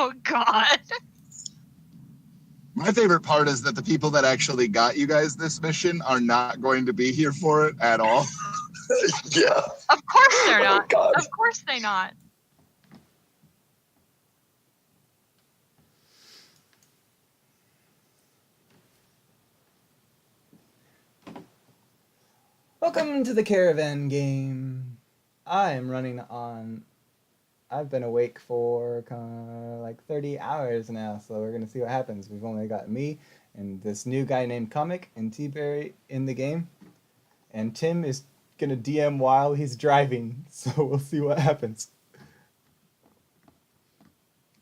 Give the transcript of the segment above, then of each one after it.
Oh, God. My favorite part is that the people that actually got you guys this mission are not going to be here for it at all. Yeah. Of course they're not. Oh, God. Of course they're not. Welcome to the Caravan game. I am running on... I've been awake for like 30 hours now, so we're going to see what happens. We've only got me and this new guy named Comic and T-Berry in the game. And Tim is going to DM while he's driving, so we'll see what happens.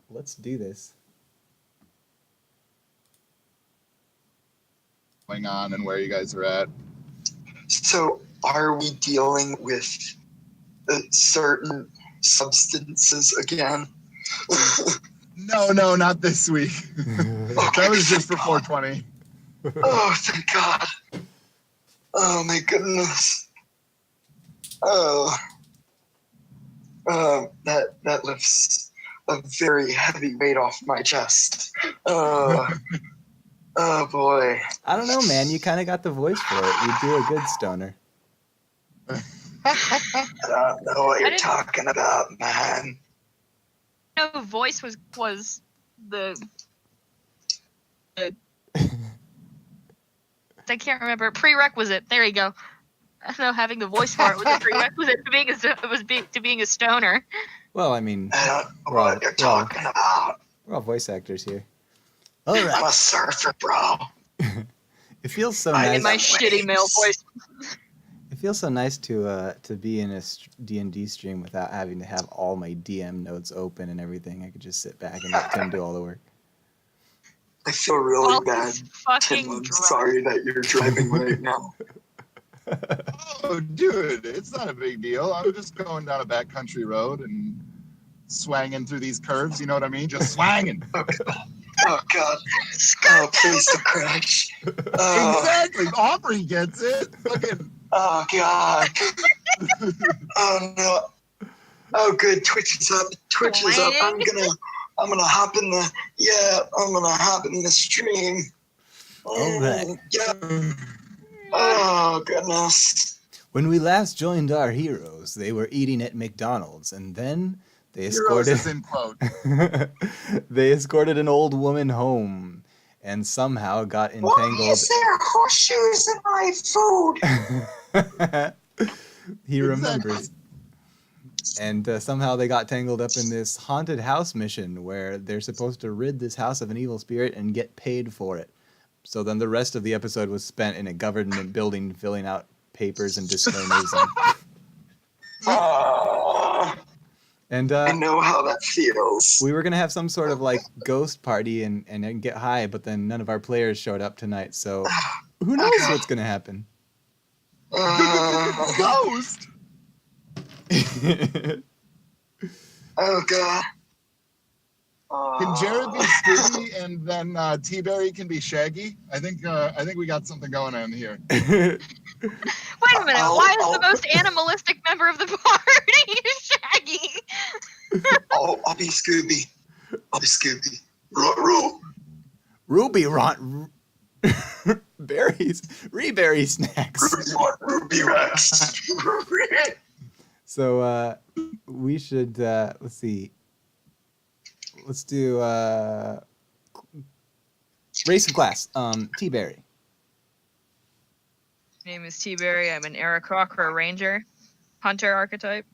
Let's do this. Going on and where you guys are at. So, are we dealing with certain substances again? No, not this week. That was just for 420. Oh, thank God. Oh, my goodness. That lifts a very heavy weight off my chest. Oh boy. I don't know, man. You kind of got the voice for it. You do a good stoner. I don't know what you're talking about, man. No, voice was the I can't remember. Prerequisite. There you go. I don't know. Having the voice for it was a prerequisite to being a stoner. Well, I mean, I don't know what you're talking about. we're all voice actors here. All right. I'm a surfer, bro. It feels so In nice. my shitty male voice. It feels so nice to be in a D&D stream without having to have all my DM notes open and everything. I could just sit back and let Tim do all the work. I feel really Well, bad. he's fucking Tim, I'm drunk. sorry that you're driving right now. Oh, dude, it's not a big deal. I'm just going down a backcountry road and swanging through these curves. You know what I mean? Just swanging. Oh, God. Oh, please don't crash. Oh, Exactly. Aubrey gets it. Fucking. oh, God. Oh, no. Oh, good. Twitch is up. Twitch is up. I'm gonna hop in the, I'm gonna hop in the stream. All right. Yeah. Oh, goodness. When we last joined our heroes, they were eating at McDonald's, and then they Heroes escorted is in quote. they escorted an old woman home, and somehow got Why entangled. is there horseshoes in my food? He remembers. And somehow they got tangled up in this haunted house mission where they're supposed to rid this house of an evil spirit and get paid for it. So then the rest of the episode was spent in a government building filling out papers and disclaimers. And I know how that feels. we were going to have some sort of like ghost party and get high, but then none of our players showed up tonight. So who knows what's going to happen? Ghost. Oh, God. Can Jared be Scooby and then T-Berry can be Shaggy? I think we got something going on here. Wait a minute. Why is the most animalistic member of the party Shaggy? I'll be Scooby. I'll be Scooby. Ruh-roh. Ruby want berries, reberry snacks. Ruby Rex. So we should let's see. Let's do race and class. T-Berry. My name is T-Berry. I'm an Era Crocker Ranger, Hunter archetype.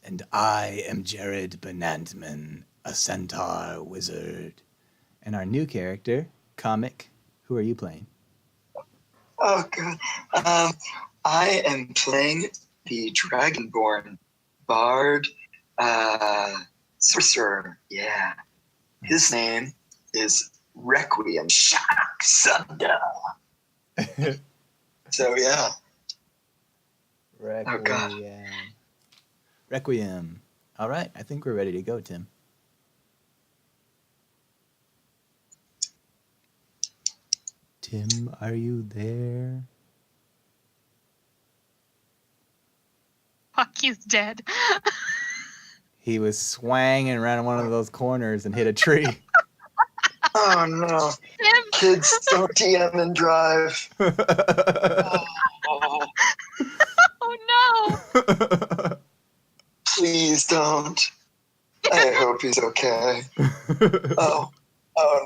And I am Jared Benantman, a centaur wizard. And our new character, Comic. Who are you playing? Oh, God. I am playing the Dragonborn Bard Sorcerer. Yeah. His name is Requiem Shock Thunder. So, yeah. Requiem. Oh, God. Requiem. All right, I think we're ready to go, Tim. Tim, are you there? Fuck, he's dead. He was swanging around one of those corners and hit a tree. Oh no. Tim, Kids, don't DM and drive. Oh, oh no! please don't. I hope he's okay. Oh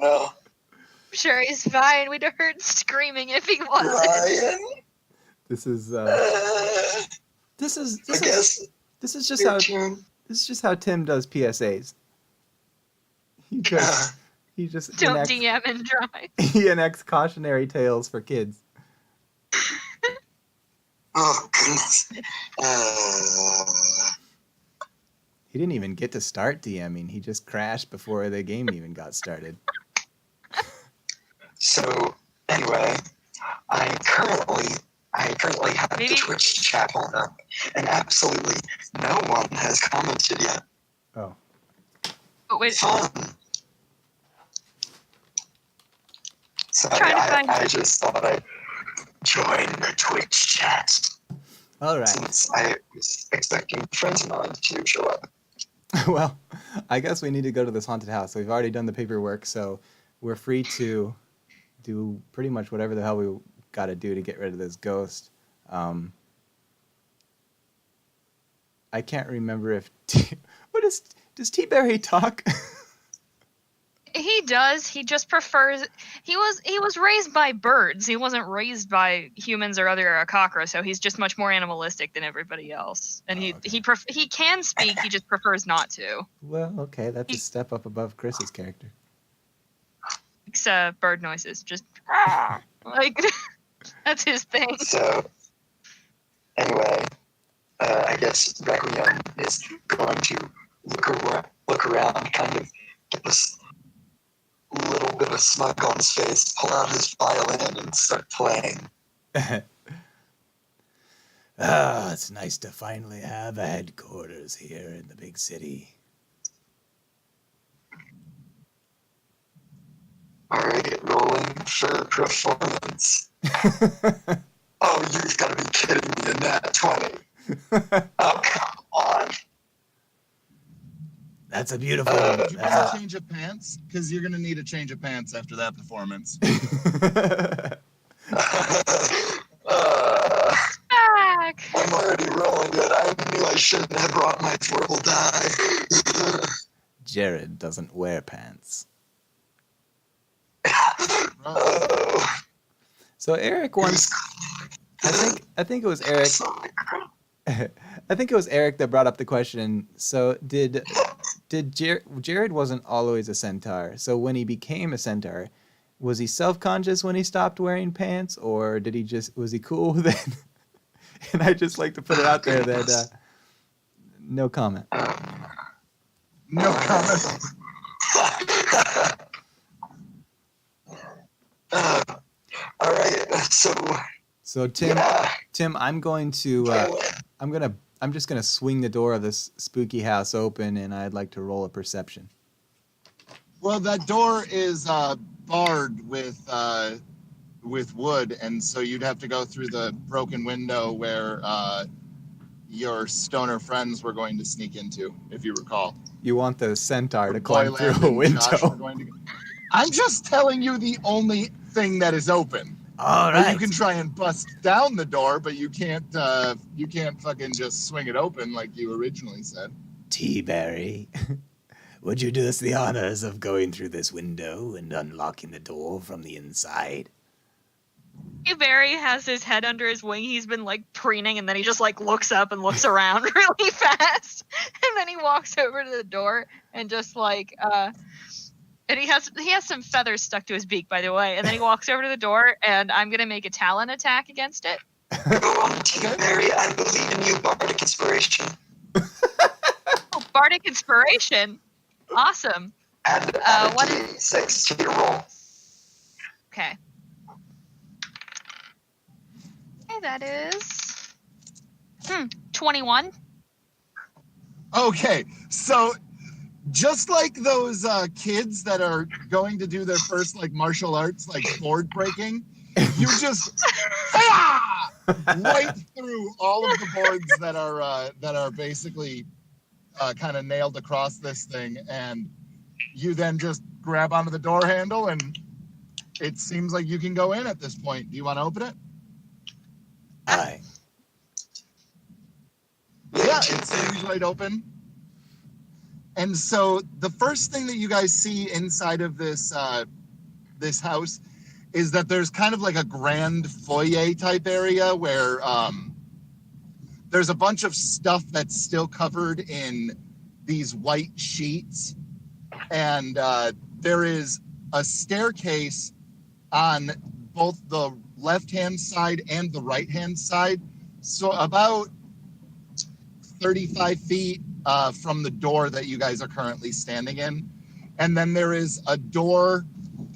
no. I'm sure he's fine. We'd have heard screaming if he wasn't. Ryan? This is I guess this is just your how turn. this is just how Tim does PSAs. He just Don't enacts, DM and drive. he enacts cautionary tales for kids. Oh, goodness. He didn't even get to start DMing. He just crashed before the game even got started. So, anyway, I currently have Maybe- the Twitch chat on up, and absolutely no one has commented yet. Oh. Oh, wait. Fun. So Trying to find- I just thought I'd join the Twitch chat All right. since I was expecting friends of mine to show up. Well, I guess we need to go to this haunted house. We've already done the paperwork, so we're free to do pretty much whatever the hell we got to do to get rid of this ghost. I can't remember if does T-Berry talk? He does. He just prefers. He was raised by birds. He wasn't raised by humans or other Akakra, so he's just much more animalistic than everybody else. And Oh, okay. he can speak. He just prefers not to. Well, okay, that's a step up above Chris's character. It's bird noises. Just like that's his thing. So, anyway, I guess Requiem is going to look around, kind of get this little bit of smug on his face, pull out his violin, and start playing. It's nice to finally have a headquarters here in the big city. All right, rolling for performance. Oh, you've got to be kidding me in that 20. Oh, come on. That's a beautiful. Did you get a change of pants? Because you're going to need a change of pants after that performance. Back. I'm already rolling it. I knew I shouldn't have brought my twirl die. Jared doesn't wear pants. Oh, So Eric once, I think it was Eric. I think it was Eric that brought up the question. So did Jared wasn't always a centaur. So when he became a centaur, was he self-conscious when he stopped wearing pants, or was he cool with it? And I just like to put it out there that no comment. No comment. All right, So Tim, yeah. I'm just gonna swing the door of this spooky house open, and I'd like to roll a perception. Well, that door is barred with wood, and so you'd have to go through the broken window where your stoner friends were going to sneak into, if you recall. You want the centaur to climb Boyland through a and Josh were window. going to... I'm just telling you the only thing that is open. All Or you right. can try and bust down the door, but you can't fucking just swing it open like you originally said. T-Berry, would you do us the honors of going through this window and unlocking the door from the inside? Barry has his head under his wing. He's been like preening, and then he just like looks up and looks around really fast, and then he walks over to the door and just like and he has some feathers stuck to his beak, by the way. And then he walks over to the door, and I'm gonna make a talon attack against it. Go on, Team Mary. I believe in you, Bardic Inspiration. Oh, Bardic Inspiration, awesome. Add what D6 to your roll. Okay. Okay, that is 21. Okay, so just like those kids that are going to do their first like martial arts, like board breaking, you just right through all of the boards that are basically kind of nailed across this thing, and you then just grab onto the door handle, and it seems like you can go in at this point. Do you want to open it? Aye. Yeah, it seems right open. And so the first thing that you guys see inside of this this house is that there's kind of like a grand foyer type area where there's a bunch of stuff that's still covered in these white sheets, and there is a staircase on both the left-hand side and the right-hand side, so about 35 feet from the door that you guys are currently standing in. And then there is a door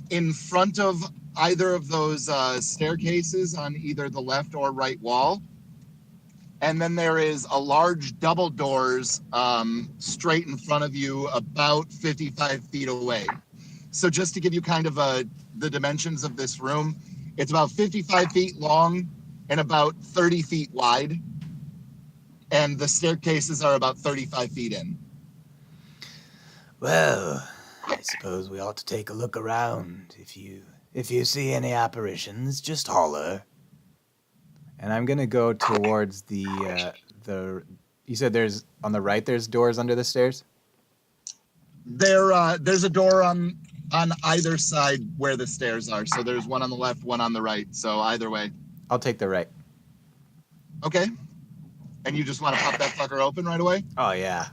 in front of either of those staircases on either the left or right wall. And then there is a large double doors straight in front of you, about 55 feet away. So just to give you kind of the dimensions of this room, it's about 55 feet long and about 30 feet wide. And the staircases are about 35 feet in. Well, I suppose we ought to take a look around. If you see any apparitions, just holler. And I'm gonna go towards the. You said there's on the right. There's doors under the stairs. There's a door on either side where the stairs are. So there's one on the left, one on the right. So either way. I'll take the right. Okay. And you just want to pop that fucker open right away? Oh yeah.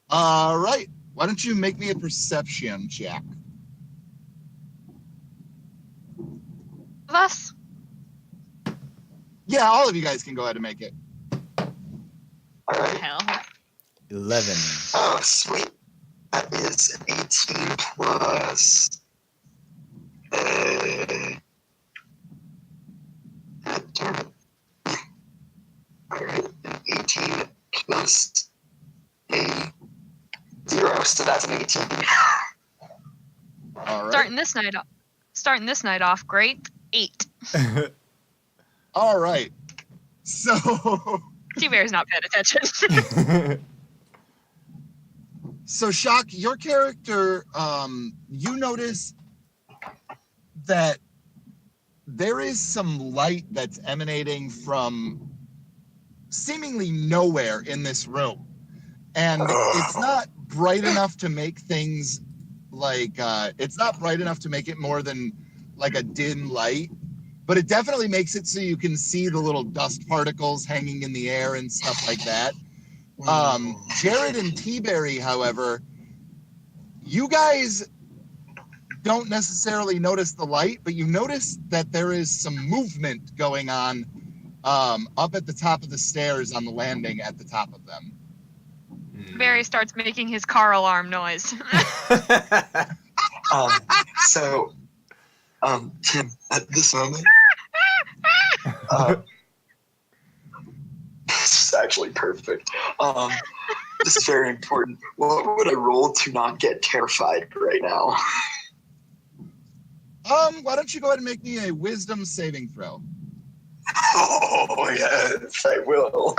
All right. Why don't you make me a perception check? Of us? Yeah, all of you guys can go ahead and make it. All right. Hell. 11. Oh, sweet. That is 18 plus. Damn it. All right. 18 plus a 0, so that's an 18. All right. Starting this night off great. 8. All right. So T-Bear's not paying attention. So Shock, your character, you notice that there is some light that's emanating from seemingly nowhere in this room. And it's not bright enough to make things like, it's not bright enough to make it more than like a dim light, but it definitely makes it so you can see the little dust particles hanging in the air and stuff like that. Jared and T-Berry, however, you guys don't necessarily notice the light, but you notice that there is some movement going on up at the top of the stairs on the landing at the top of them. Barry starts making his car alarm noise. Tim, at this moment, this is actually perfect. This is very important. What would I roll to not get terrified right now? Why don't you go ahead and make me a wisdom saving throw? Oh, yes, I will. All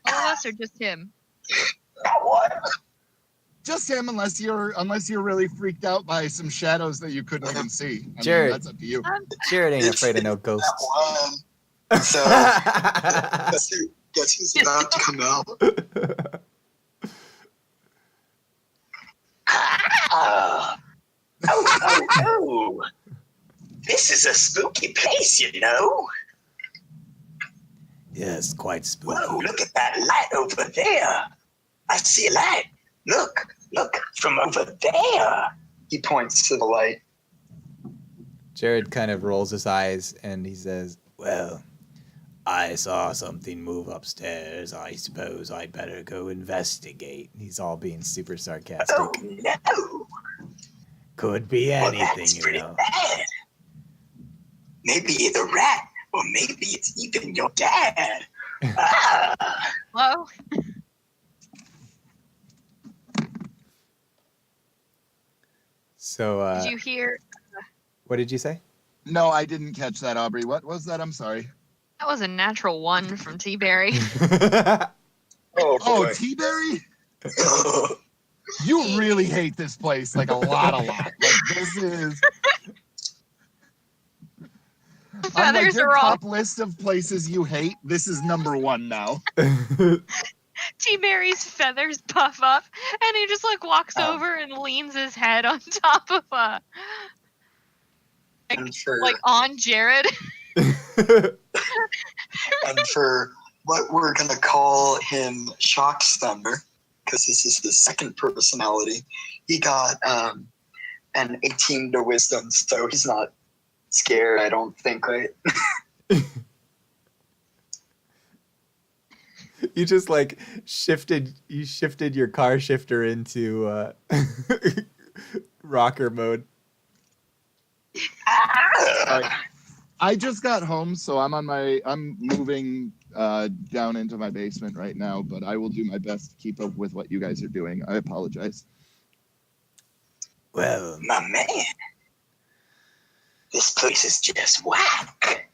of us or just him? What? Just him, unless you're really freaked out by some shadows that you couldn't even see. I Jared. mean, that's up to you. Jared ain't afraid of no ghosts. One. So, guess who's about to come out? Oh. This is a spooky place, you know. Yes, quite spooky. Whoa, look at that light over there. I see a light. Look, from over there. He points to the light. Jared kind of rolls his eyes and he says, Well, I saw something move upstairs. I suppose I'd better go investigate. he's all being super sarcastic. Oh, no. Could be Well, anything, that's you pretty know. bad. Maybe the rat, or maybe it's even your dad. Hello? So, Did you hear? what did you say? No, I didn't catch that, Aubrey. What was that? I'm sorry. That was a natural 1 from T-Berry. Oh Oh, boy. T-Berry? You really hate this place, like a lot. Like this is on like Feathers your are all. top list of places you hate. This is number one now. T-Berry's feathers puff up, and he just like walks over and leans his head on top of And for like on Jared. and for what we're gonna call him Shock Thunder, because this is his second personality, he got an 18 to wisdom, so he's not scared, I don't think, right? You just like shifted your car shifter into rocker mode. I just got home, so I'm moving down into my basement right now, but I will do my best to keep up with what you guys are doing. I apologize. Well, My man, this place is just whack.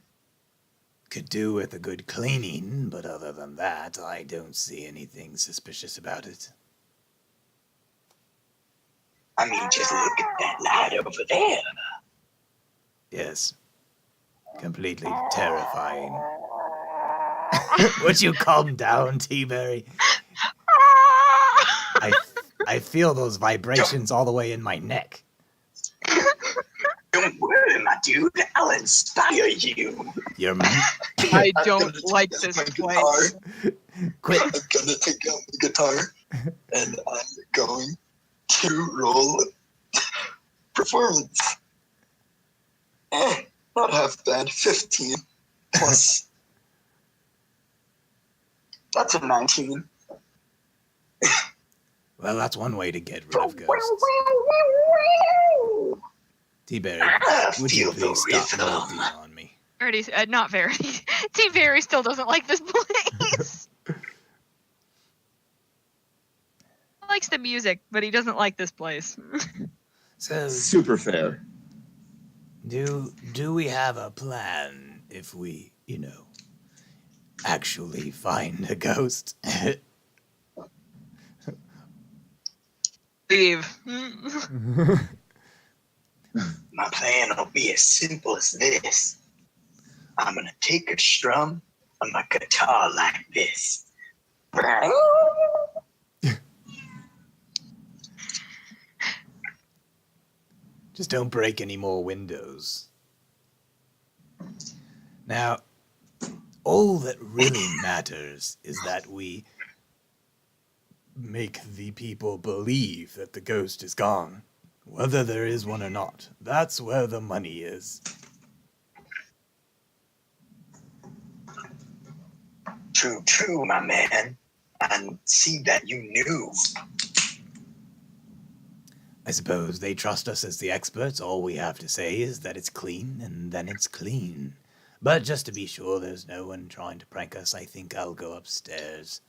could do with a good cleaning, but other than that, I don't see anything suspicious about it. I mean, just look at that light over there. Yes. Completely terrifying. Would you calm down, T-Berry? I feel those vibrations all the way in my neck. Don't worry, my dude. I'll inspire you. You're I don't like this place. quit. I'm gonna take out the guitar and I'm going to roll performance. Not half bad. 15 plus. That's a 19. Well, that's one way to get rid of ghosts. T-Berry, would you please stop melting on me? Already, not very. T-Berry still doesn't like this place. He likes the music, but he doesn't like this place. So, Super fair. do we have a plan if we, actually find a ghost? Leave. My plan will be as simple as this. I'm gonna take a strum on my guitar like this. Just don't break any more windows. Now, all that really matters is that we make the people believe that the ghost is gone, whether there is one or not. That's where the money is. True, my man. And see that you knew. I suppose they trust us as the experts. All we have to say is that it's clean, and then it's clean. But just to be sure there's no one trying to prank us, I think I'll go upstairs.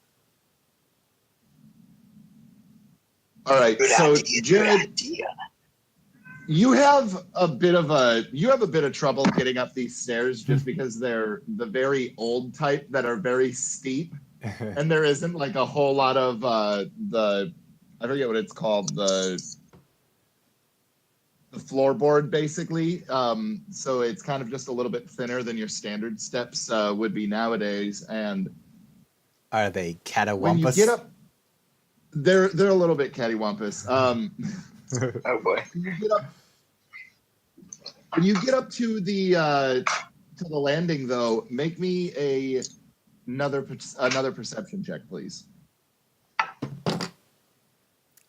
All right, Good so idea, Jared, good idea. you have a bit of trouble getting up these stairs just because they're the very old type that are very steep, and there isn't like a whole lot of I forget what it's called, the floorboard basically. So it's kind of just a little bit thinner than your standard steps would be nowadays. And Are they catawampus? when you get up, they're a little bit cattywampus. Oh boy. When you get up to the landing, though, make me another perception check, please.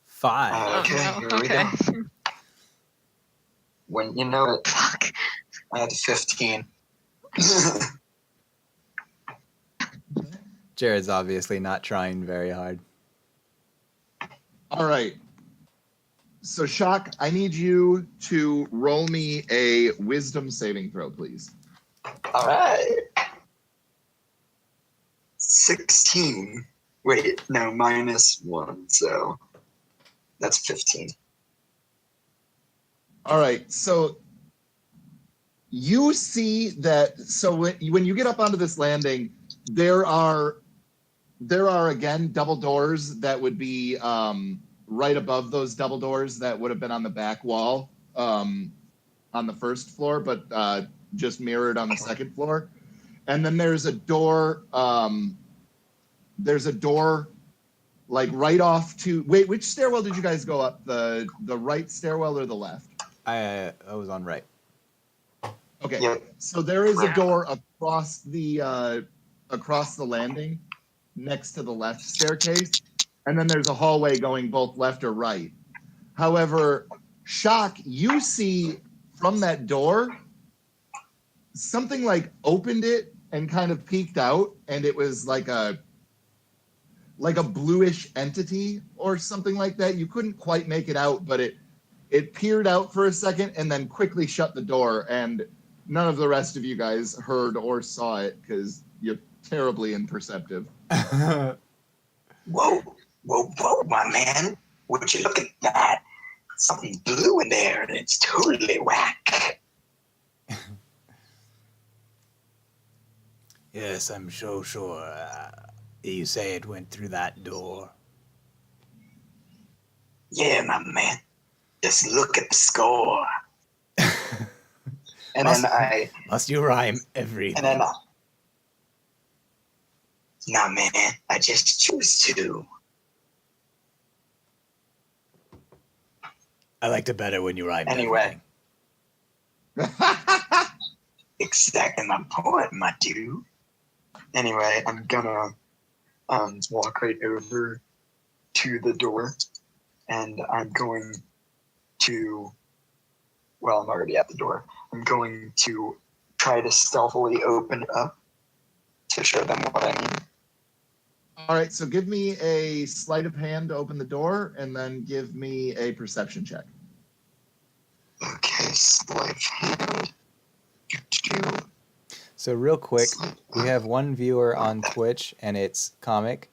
5. Okay, Oh, here no. we Okay. go. When you know it, Fuck. I had 15. Jared's obviously not trying very hard. All right. So, Shock, I need you to roll me a wisdom saving throw, please. All right. 16. Wait, no, -1, so that's 15. All right. So, you see that. So, when you get up onto this landing, there are There are, again, double doors that would be right above those double doors that would have been on the back wall on the first floor, but just mirrored on the second floor. And then there's a door. There's a door like right off to. Wait, which stairwell did you guys go up? The right stairwell or the left? I was on right. Okay, Yep. so there is a door across the landing next to the left staircase, and then there's a hallway going both left or right. However, Shock, you see from that door something like opened it and kind of peeked out, and it was like a bluish entity or something like that. You couldn't quite make it out, but it peered out for a second and then quickly shut the door, and none of the rest of you guys heard or saw it because you're terribly imperceptive. Whoa, my man. Would you look at that? Something blue in there, and it's totally whack. Yes, I'm sure. You say it went through that door. Yeah, my man. Just look at the score. And then Must you rhyme everything? And then nah, man. I just choose to. I liked it better when you rhymed Anyway. everything. Exactly my point, my dude. Anyway, I'm gonna walk right over to the door, and I'm going to. Well, I'm already at the door. I'm going to try to stealthily open it up to show them what I mean. All right, so give me a sleight of hand to open the door, and then give me a perception check. Okay, sleight of hand. So real quick, we have one viewer on Twitch, and it's Comic.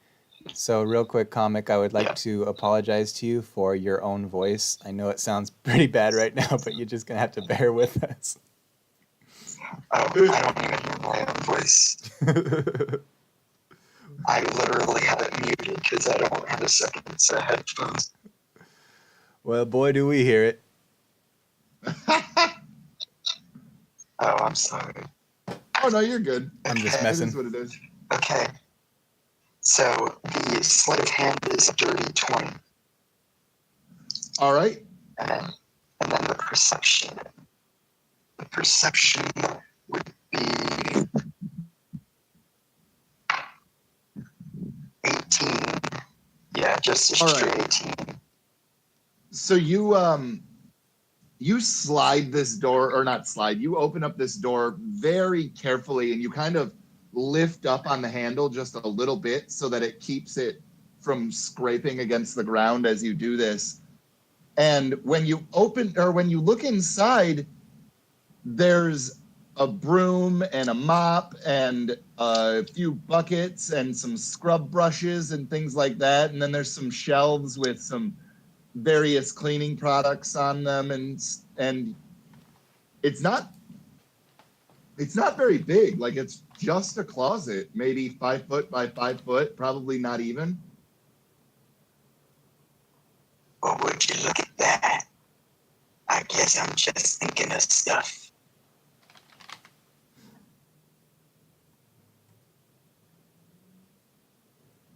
So real quick, Comic, I would like to apologize to you for your own voice. I know it sounds pretty bad right now, but you're just going to have to bear with us. I don't even hear my own voice. I literally have it muted because I don't have a second set of headphones. Well, boy, do we hear it. Oh, I'm sorry. Oh, no, you're good. I'm just It messing. is what it is. Okay. So the sleight of hand is dirty 20. All right. And then the perception. The perception would be 18. Yeah, just a straight 18. So you slide this door, or not slide, you open up this door very carefully, and you kind of lift up on the handle just a little bit so that it keeps it from scraping against the ground as you do this. And when you look inside, there's a broom and a mop and a few buckets and some scrub brushes and things like that. And then there's some shelves with some various cleaning products on them, and it's not very big. Like, it's just a closet, maybe 5 foot by 5 foot, probably not even. Well, would you look at that? I guess I'm just thinking of stuff.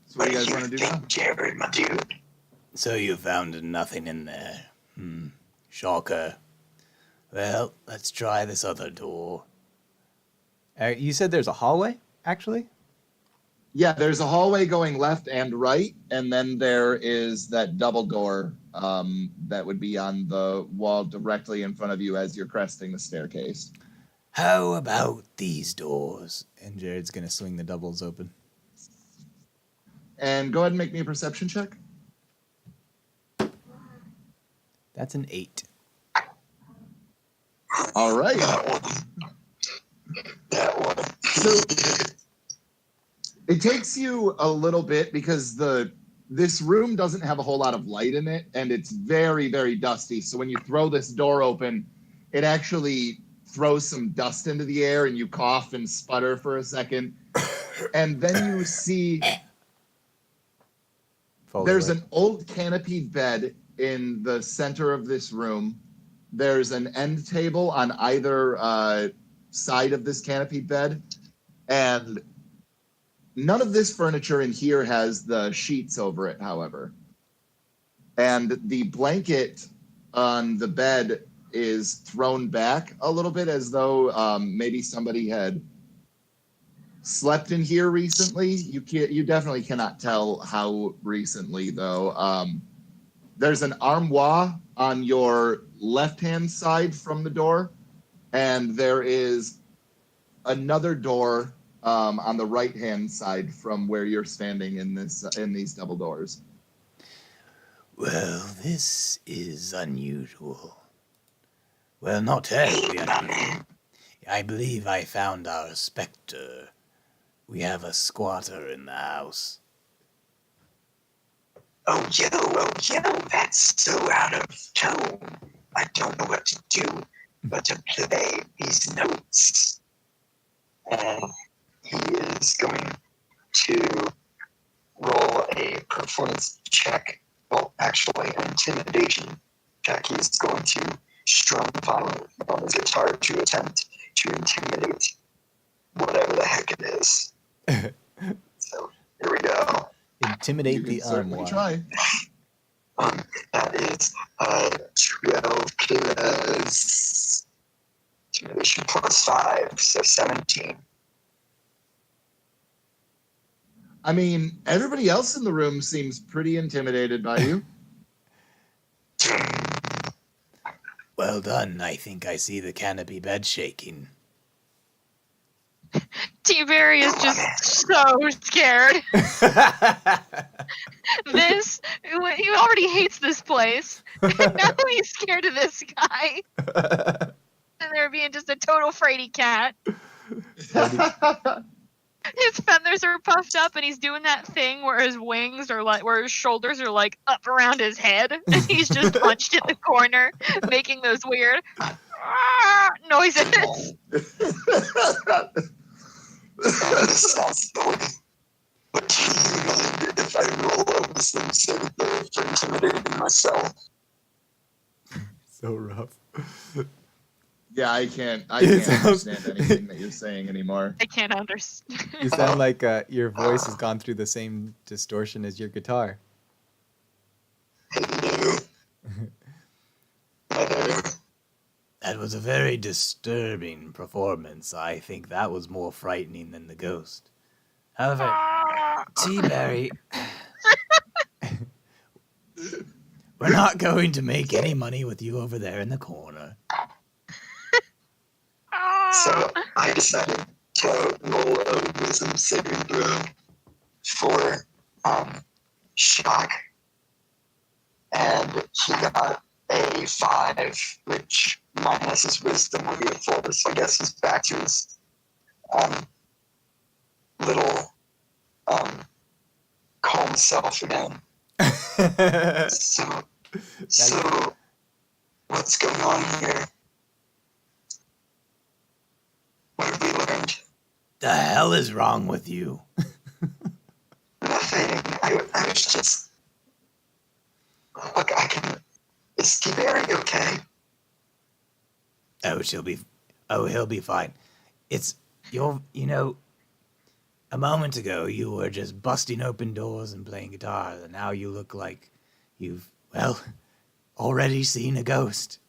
So what do you guys want to do now? Jared, my dude? So you found nothing in there. Shocker. Well, let's try this other door. You said there's a hallway, actually? Yeah, there's a hallway going left and right, and then there is that double door that would be on the wall directly in front of you as you're cresting the staircase. How about these doors? And Jared's going to swing the doubles open. And go ahead and make me a perception check. That's an 8. All right. That one. So it takes you a little bit because this room doesn't have a whole lot of light in it, and it's very, very dusty. So when you throw this door open, it actually throws some dust into the air, and you cough and sputter for a second. And then you see There's an old canopied bed in the center of this room. There's an end table on either side of this canopied bed. And none of this furniture in here has the sheets over it, however. And the blanket on the bed is thrown back a little bit as though maybe somebody had slept in here recently. You definitely cannot tell how recently, though. There's an armoire on your left-hand side from the door, and there is another door on the right-hand side from where you're standing in these double doors. Well, this is unusual. Well, not terribly unusual. I believe I found our specter. We have a squatter in the house. Oh, yo, that's so out of tone. I don't know what to do but to play these notes. And he is going to roll a performance check. Well, actually, an intimidation check. He's going to strum violently on his guitar to attempt to intimidate whatever the heck it is. So, here we go. Intimidate the certainly armoire. try. That is 12 plus intimidation plus 5, so 17. I mean, everybody else in the room seems pretty intimidated by you. Well done. I think I see the canopy bed shaking. T-Berry is just so scared. He already hates this place. And now he's scared of this guy. And there being just a total fraidy cat. His feathers are puffed up and he's doing that thing where his wings are like, where his shoulders are like up around his head. And he's just hunched in the corner, making those weird noises. This sounds silly. But do you mind if I roll a wisdom saving throw for intimidating myself? So rough. Yeah, I can't understand anything that you're saying anymore. I can't understand. You sound like your voice has gone through the same distortion as your guitar. Hello. Hello. That was a very disturbing performance. I think that was more frightening than the ghost. However, T-Berry, we're not going to make any money with you over there in the corner. So I decided to roll a wisdom saving throw for shock, and he got a 5, which minus his wisdom will be a 4. So I guess he's back to his little calm self again. So what's going on here? What have we learned? The hell is wrong with you? Nothing. I was just... Look, Is T-Berry okay? Oh, he'll be fine. A moment ago you were just busting open doors and playing guitar, and now you look like you've, already seen a ghost.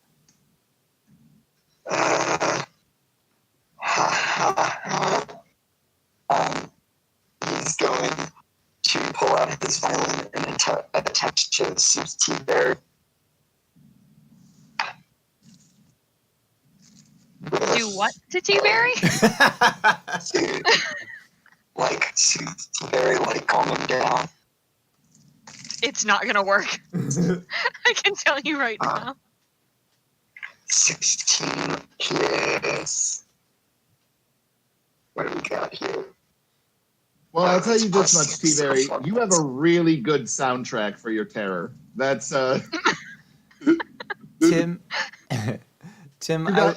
He's going to pull out his violin and attempt to soothe T-Berry. Do what to T-Berry? Soothe T-Berry, calm him down. It's not gonna work. I can tell you right now. 16 plus... What do we got here? Well, I'll tell you this much, T-Berry. You have a really good soundtrack for your terror. That's Tim,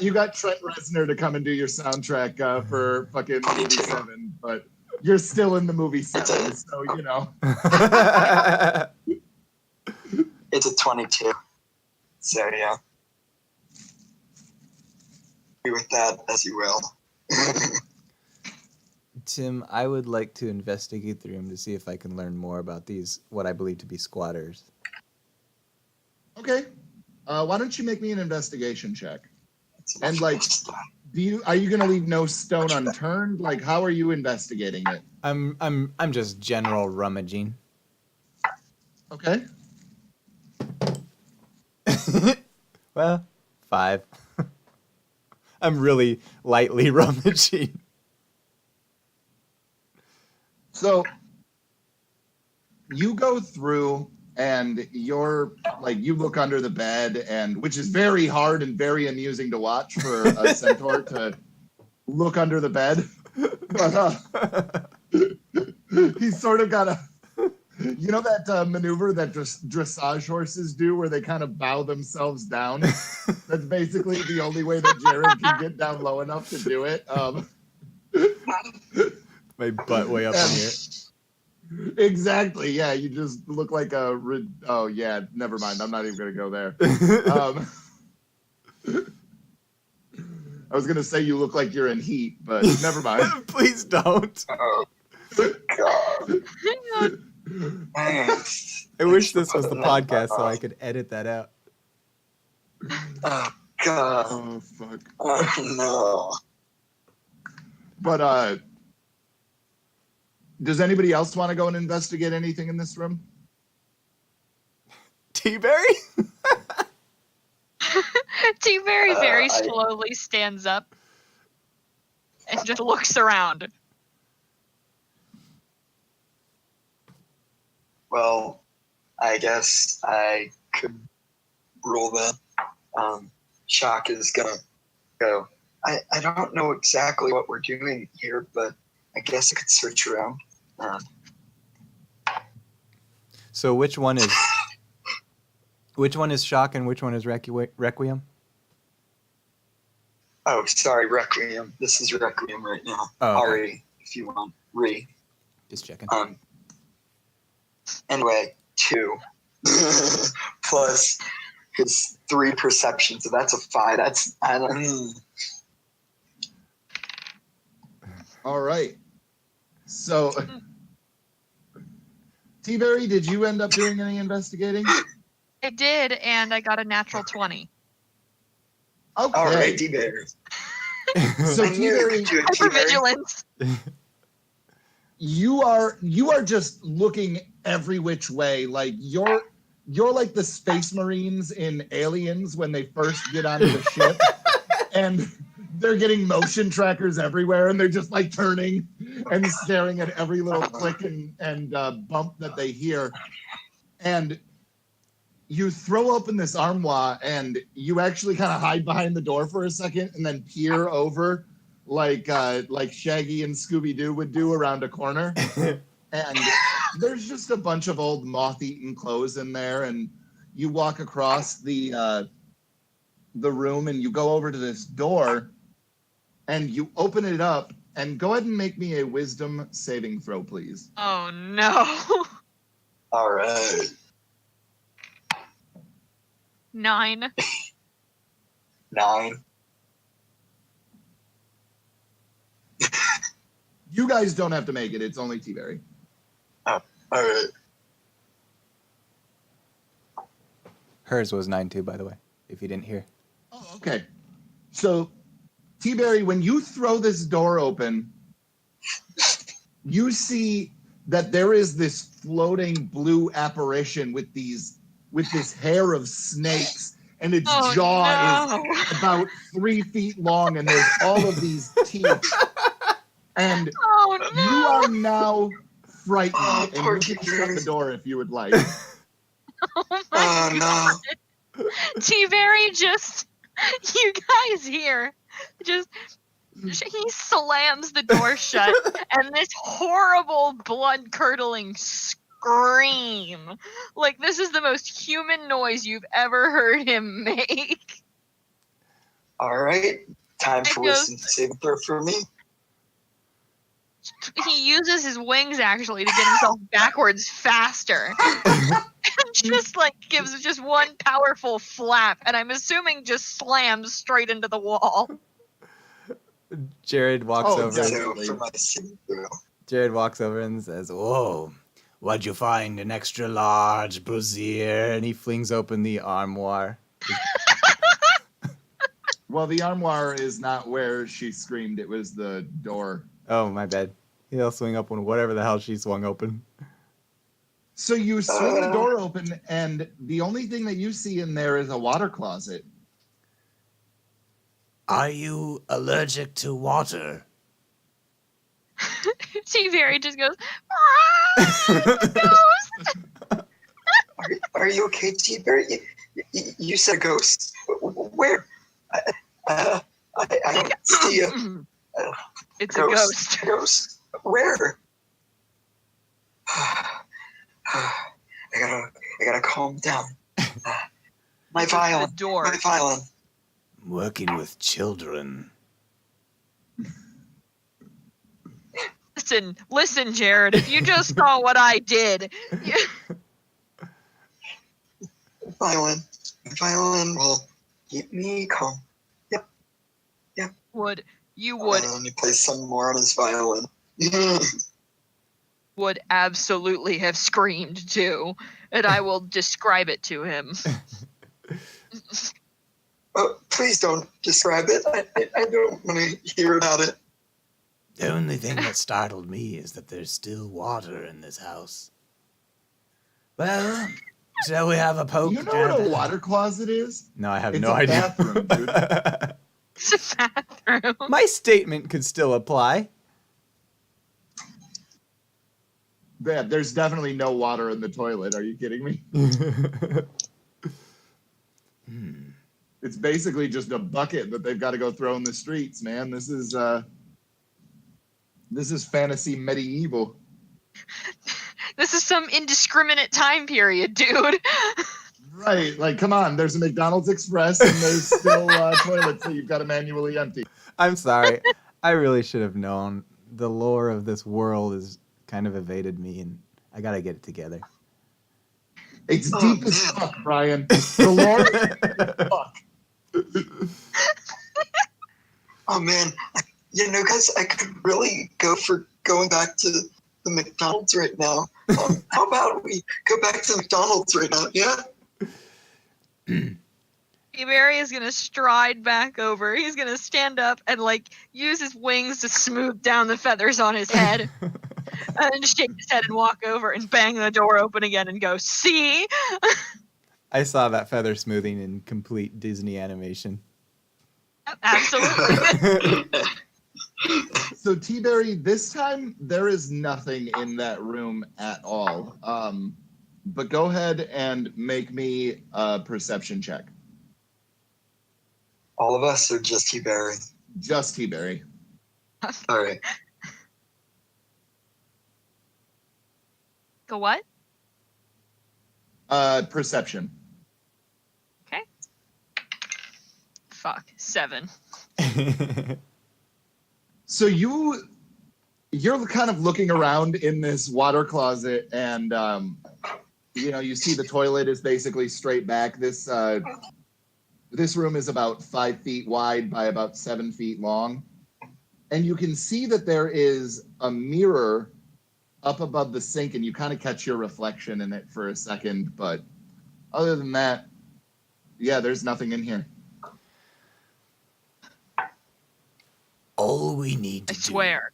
you got Trent Reznor to come and do your soundtrack for fucking 87, but you're still in the movie 7, so you know. It's a 22. So yeah. Do with that as you will. Tim, I would like to investigate the room to see if I can learn more about these, what I believe to be squatters. Okay. Why don't you make me an investigation check? And like, are you gonna leave no stone unturned? Like, how are you investigating it? I'm just general rummaging. Okay. Well, 5. I'm really lightly rummaging. So you go through and you're like, you look under the bed, and which is very hard and very amusing to watch for a centaur to look under the bed. But he's sort of got a, you know, that maneuver that dressage horses do where they kind of bow themselves down. That's basically the only way that Jared can get down low enough to do it. My butt way up in here. Exactly. Yeah, you just look like a. Oh yeah, never mind. I'm not even gonna go there. I was gonna say you look like you're in heat, but never mind. Please don't. Oh, God. Thanks. I wish this was the podcast so I could edit that out. Oh, God. Oh fuck. Oh, no. But does anybody else want to go and investigate anything in this room? T-Berry? T-Berry very slowly stands up and just looks around. Well, I guess I could roll that. Shock is gonna go. I don't know exactly what we're doing here, but I guess I could search around. So which one is Shock and which one is Requiem? Oh, sorry, Requiem. This is Requiem right now. Oh, okay. Ari, if you want. Re. Just checking. Anyway, 2 plus his 3 perception, so that's a 5. That's All right. So, T-Berry, did you end up doing any investigating? I did, and I got a natural 20. Okay. all right, D-Bear. So I knew you T-Berry, could do it, T-Bear. Hypervigilance. you are just looking every which way. Like you're like the space marines in Aliens when they first get onto the ship, and they're getting motion trackers everywhere, and they're just like turning and staring at every little click and bump that they hear. And you throw open this armoire, and you actually kind of hide behind the door for a second, and then peer over like Shaggy and Scooby-Doo would do around a corner. And there's just a bunch of old moth-eaten clothes in there, and you walk across the room, and you go over to this door, and you open it up, and go ahead and make me a wisdom saving throw, please. Oh no. All right. 9. 9. You guys don't have to make it. It's only T-Berry. All right. Hers was 9 too, by the way, if you didn't hear. Oh, okay. So, T-Berry, when you throw this door open, you see that there is this floating blue apparition with this hair of snakes, and its jaw is about 3 feet long, and there's all of these teeth. And you are now frightened, and you can shut the door if you would like. Oh my God. No. T-Berry just, you guys here, just, he slams the door shut, and this horrible blood-curdling scream. Like, this is the most human noise you've ever heard him make. All right. Time for I wisdom saving throw for me. he uses his wings actually to get himself backwards faster. Just like gives just one powerful flap, and I'm assuming just slams straight into the wall. Jared walks Oh, over. definitely. So for my see-through. Jared walks over and says, Whoa, what'd you find? An extra large brazier? and he flings open the armoire. Well, the armoire is not where she screamed. It was the door. Oh, my bad. He'll swing open whatever the hell she swung open. So you swing the door open, and the only thing that you see in there is a water closet. Are you allergic to water? T-Berry just goes, Are you okay, T-Berry? You said ghost. Where? I don't see a it's a ghost. Ghost. Where? I gotta calm down. My violin. The door. My violin. I'm working with children. Listen, Jared, if you just saw what I did, Violin. My violin will keep me calm. you would Let me play some more on his violin. would absolutely have screamed too, and I will describe it to him. Oh, please don't describe it. I don't want to hear about it. The only thing that startled me is that there's still water in this house. Well, shall we have a poke? Do you know what a water closet is? No, I have It's no a idea. bathroom, dude. It's a bathroom. My statement could still apply. Yeah, there's definitely no water in the toilet. Are you kidding me? It's basically just a bucket that they've got to go throw in the streets, man. This is fantasy medieval. This is some indiscriminate time period, dude. Right, like come on, there's a McDonald's Express and there's still toilets that you've got to manually empty. I'm sorry. I really should have known. The lore of this world has kind of evaded me, and I gotta get it together. It's deep as fuck, Brian. The Lord is fuck. Oh man, guys, I could really go for going back to the McDonald's right now. How about we go back to McDonald's right now? Yeah. T-Berry is gonna stride back over. He's gonna stand up and like use his wings to smooth down the feathers on his head, and shake his head and walk over and bang the door open again and go, "See." I saw that feather smoothing in complete Disney animation. Absolutely. So T-Berry, this time there is nothing in that room at all. But go ahead and make me a perception check. All of us, or just T-Berry? Just T-Berry. All right. Go what? Perception. Okay. Fuck. 7. So you're kind of looking around in this water closet, and you see the toilet is basically straight back. This room is about 5 feet wide by about 7 feet long, and you can see that there is a mirror up above the sink, and you kind of catch your reflection in it for a second. But other than that, yeah, there's nothing in here. All we need to I swear.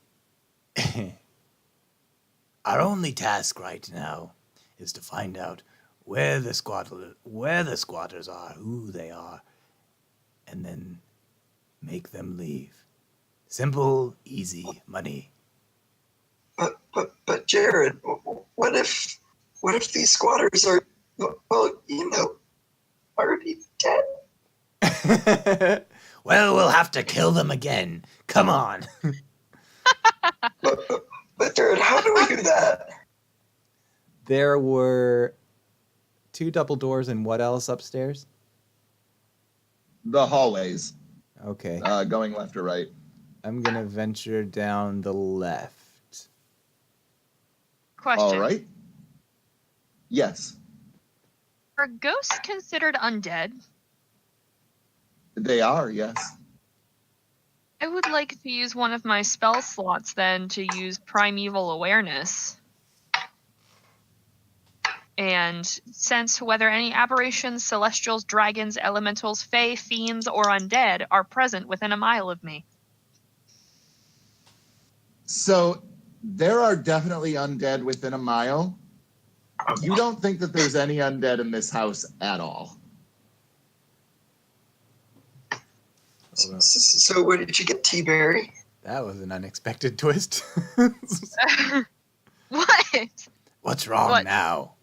Our only task right now is to find out where the squatters are, who they are, and then make them leave. Simple, easy money. But Jared, what if these squatters are, already dead? Well, we'll have to kill them again. Come on. But Jared, how do we do that? There were 2 double doors and what else upstairs? The hallways, Okay. going left or right. I'm gonna venture down the left. Question. All right. Yes, Are ghosts considered undead? they are, yes. I would like to use one of my spell slots then to use primeval awareness. And sense whether any aberrations, celestials, dragons, elementals, fae, fiends, or undead are present within a mile of me. So there are definitely undead within a mile. You don't think that there's any undead in this house at all. So where did you get T-Berry? That was an unexpected twist. What? What's wrong What? now?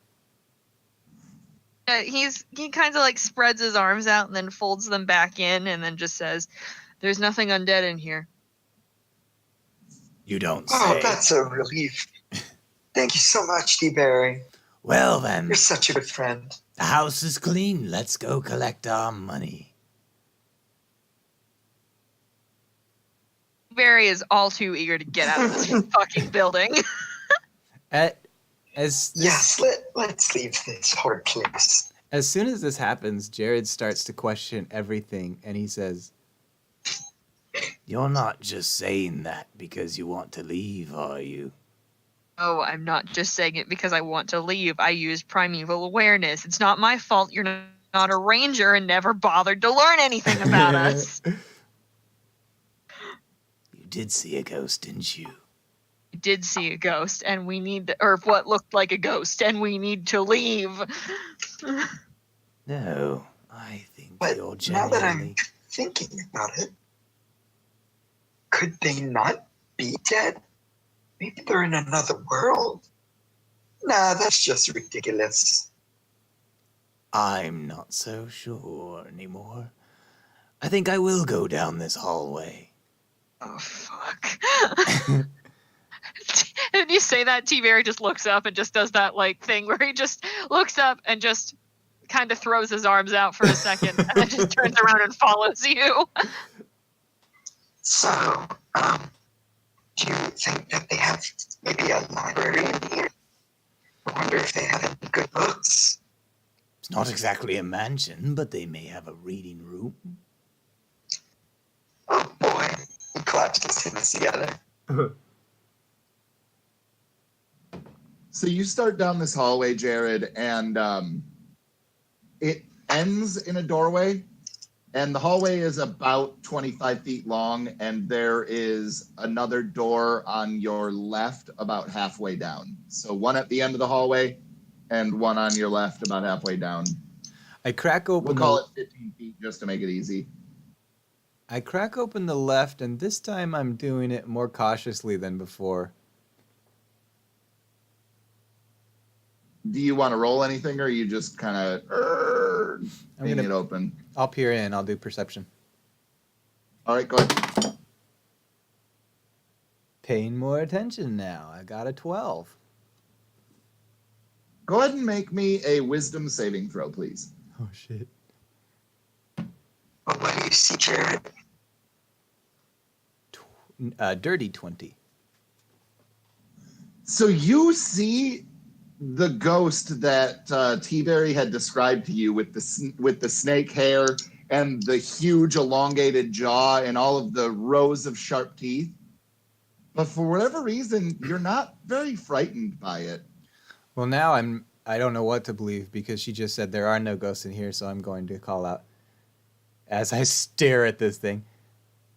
He kind of like spreads his arms out and then folds them back in and then just says, "There's nothing undead in here." You don't Oh, say. that's a relief. Thank you so much, T-Berry. Well then, You're such a good friend. the house is clean. Let's go collect our money. Barry is all too eager to get out of this fucking building. Yes, let's leave this horrid place. As soon as this happens, Jared starts to question everything, and he says, You're not just saying that because you want to leave, are you? Oh, I'm not just saying it because I want to leave. I use primeval awareness. It's not my fault you're not a ranger and never bothered to learn anything about us. You did see a ghost, didn't you? We did see a ghost, and we need, or what looked like a ghost, and we need to leave. No, I think But you're now that I'm genuinely... thinking about it, could they not be dead? Maybe they're in another world. Nah, that's just ridiculous. I'm not so sure anymore. I think I will go down this hallway. Oh, fuck. And you say that, T-Berry just looks up and just does that, like, thing where he just looks up and just kind of throws his arms out for a second and then just turns around and follows you. So, do you think that they have maybe a library in here? I wonder if they have any good books. It's not exactly a mansion, but they may have a reading room. Oh boy, he claps his hands together. So you start down this hallway, Jared, and it ends in a doorway. And the hallway is about 25 feet long, and there is another door on your left about halfway down. So one at the end of the hallway and one on your left about halfway down. I crack open We'll call it 15 feet just to make it easy. I crack open the left, and this time I'm doing it more cautiously than before. Do you want to roll anything, or are you just kind of being it open? I'll peer in. I'll do perception. All right, go ahead. Paying more attention now. I got a 12. Go ahead and make me a wisdom saving throw, please. Oh, shit. But what do you see, Jared? Dirty 20. So you see the ghost that T-Berry had described to you with the snake hair and the huge elongated jaw and all of the rows of sharp teeth. But for whatever reason, you're not very frightened by it. Well, now I don't know what to believe because she just said there are no ghosts in here, so I'm going to call out as I stare at this thing.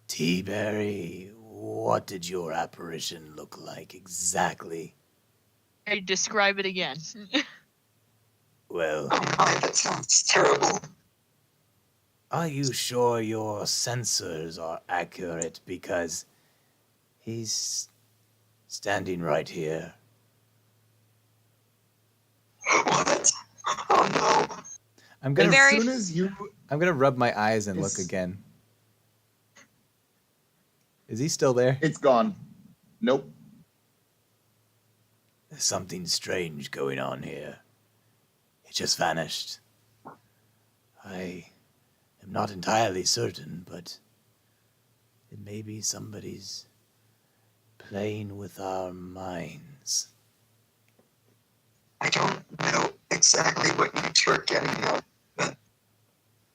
T-Berry, what did your apparition look like exactly? I describe it again. Well, Oh my, that sounds terrible. are you sure your sensors are accurate? Because he's standing right here. What? Oh no. I'm gonna As soon as you... I'm gonna rub my eyes and look again. Is he still there? It's gone. Nope. There's something strange going on here. It just vanished. I am not entirely certain, but it may be somebody's playing with our minds. I don't know exactly what you two are getting at, but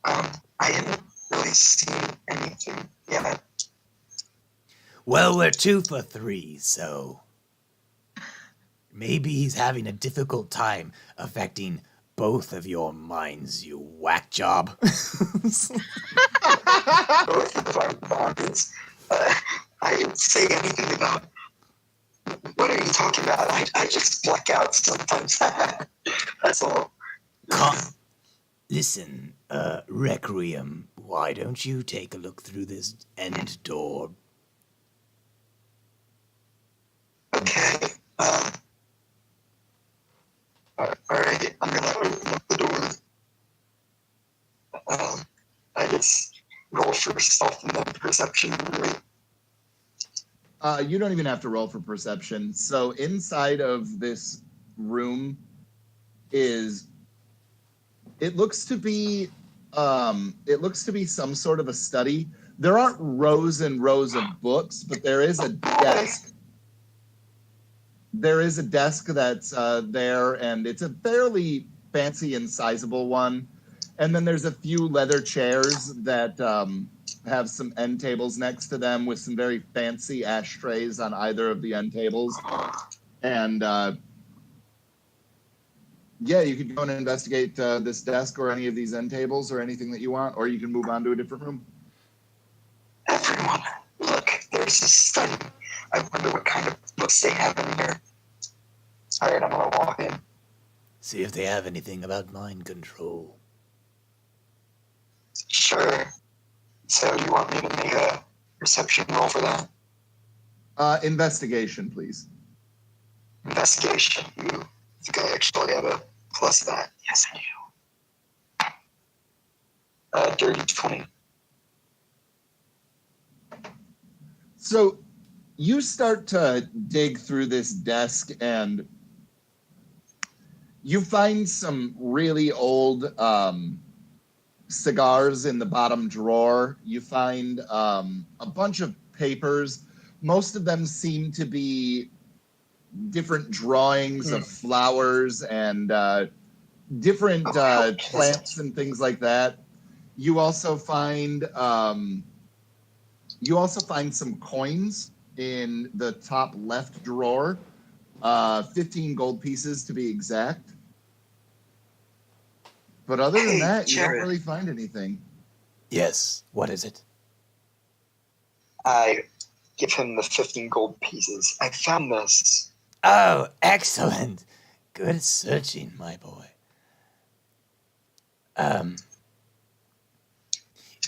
I haven't really seen anything yet. Well, we're 2 for 3, so maybe he's having a difficult time affecting both of your minds, you whack job. Both of our bodies. I didn't say anything about. What are you talking about? I just black out sometimes. That's all. Listen, Requiem, why don't you take a look through this end door? Okay. Alright, I'm gonna open up the door. I just roll for stealth and then perception, right? You don't even have to roll for perception. So inside of this room is, it looks to be some sort of a study. There aren't rows and rows of books, but there is a desk. There is a desk that's there, and it's a fairly fancy and sizable one. And then there's a few leather chairs that have some end tables next to them with some very fancy ashtrays on either of the end tables. And yeah, you could go and investigate this desk or any of these end tables or anything that you want, or you can move on to a different room. Everyone, look, there's a study. I wonder what kind of books they have in here. Alright, I'm gonna walk in. See if they have anything about mind control. Sure. So you want me to make a perception roll for that? Investigation, please. Investigation. Ooh, I think I actually have a plus that. Yes, I do. Dirty 20. So you start to dig through this desk and you find some really old cigars in the bottom drawer. You find a bunch of papers. Most of them seem to be different drawings of flowers and different plants and things like that. You also find some coins in the top left drawer, 15 gold pieces to be exact. But other than that, you don't really find anything. Yes, what is it? I give him the 15 gold pieces. I found this. Oh, excellent. Good searching, my boy.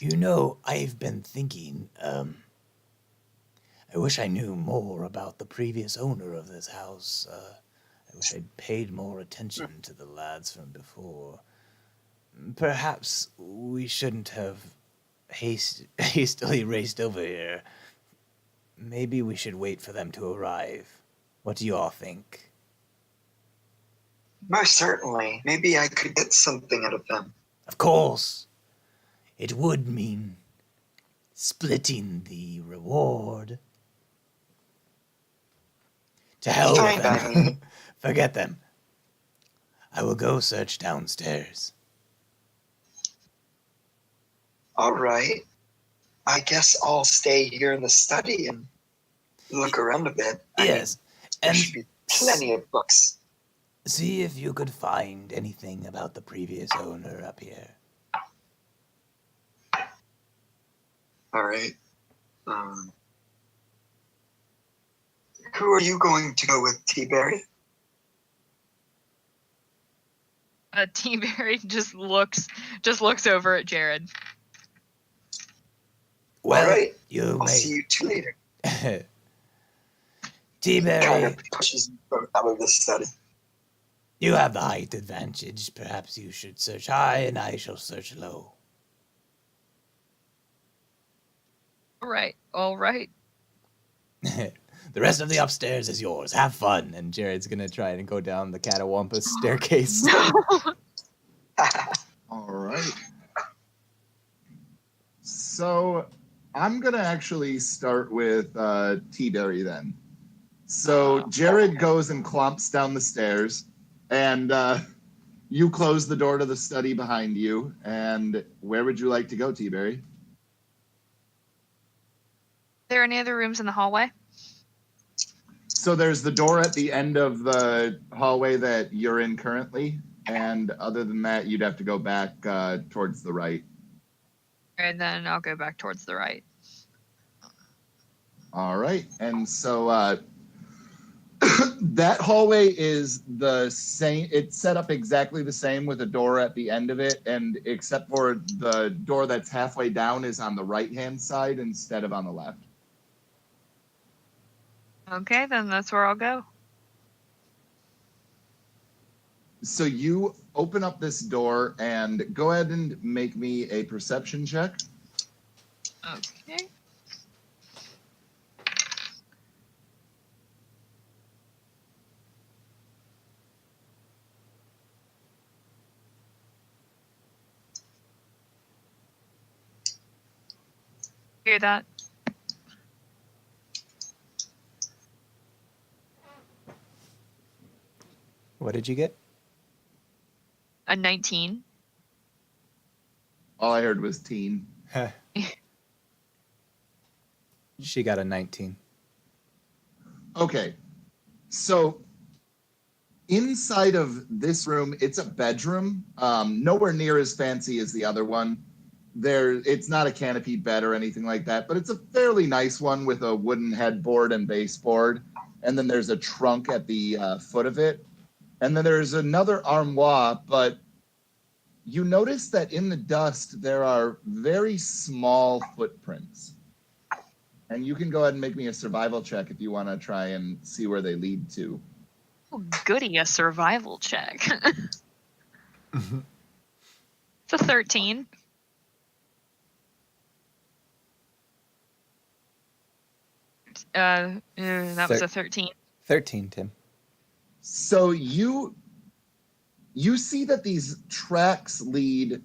You know, I've been thinking, I wish I knew more about the previous owner of this house. I wish I'd paid more attention to the lads from before. Perhaps we shouldn't have hastily raced over here. Maybe we should wait for them to arrive. What do you all think? Most certainly. Maybe I could get something out of them. Of course. It would mean splitting the reward. To hell with them. Forget them. I will go search downstairs. All right. I guess I'll stay here in the study and look around a bit. Yes. There should be plenty of books. See if you could find anything about the previous owner up here. All right. Who are you going to go with, T-Berry? T-Berry just looks over at Jared. Well, all right. I'll see you two later. T-Berry. Kind of pushes you both out of the study. You have the height advantage. Perhaps you should search high and I shall search low. All right. The rest of the upstairs is yours. Have fun. And Jared's going to try and go down the Catawampus staircase. All right. So I'm going to actually start with T-Berry then. So Jared goes and clomps down the stairs. And you close the door to the study behind you. And where would you like to go, T-Berry? Are there any other rooms in the hallway? So there's the door at the end of the hallway that you're in currently. And other than that, you'd have to go back towards the right. And then I'll go back towards the right. All right. And so that hallway is the same. It's set up exactly the same with a door at the end of it. And except for the door that's halfway down is on the right-hand side instead of on the left. Okay, then that's where I'll go. So you open up this door and go ahead and make me a perception check. Okay. Hear that? What did you get? A 19. All I heard was teen. She got a 19. Okay. So inside of this room, it's a bedroom. Nowhere near as fancy as the other one. It's not a canopied bed or anything like that, but it's a fairly nice one with a wooden headboard and baseboard. And then there's a trunk at the foot of it. And then there's another armoire, but you notice that in the dust, there are very small footprints. And you can go ahead and make me a survival check if you want to try and see where they lead to. Oh, goody, a survival check. It's a 13. That was a 13. 13, Tim. So you see that these tracks lead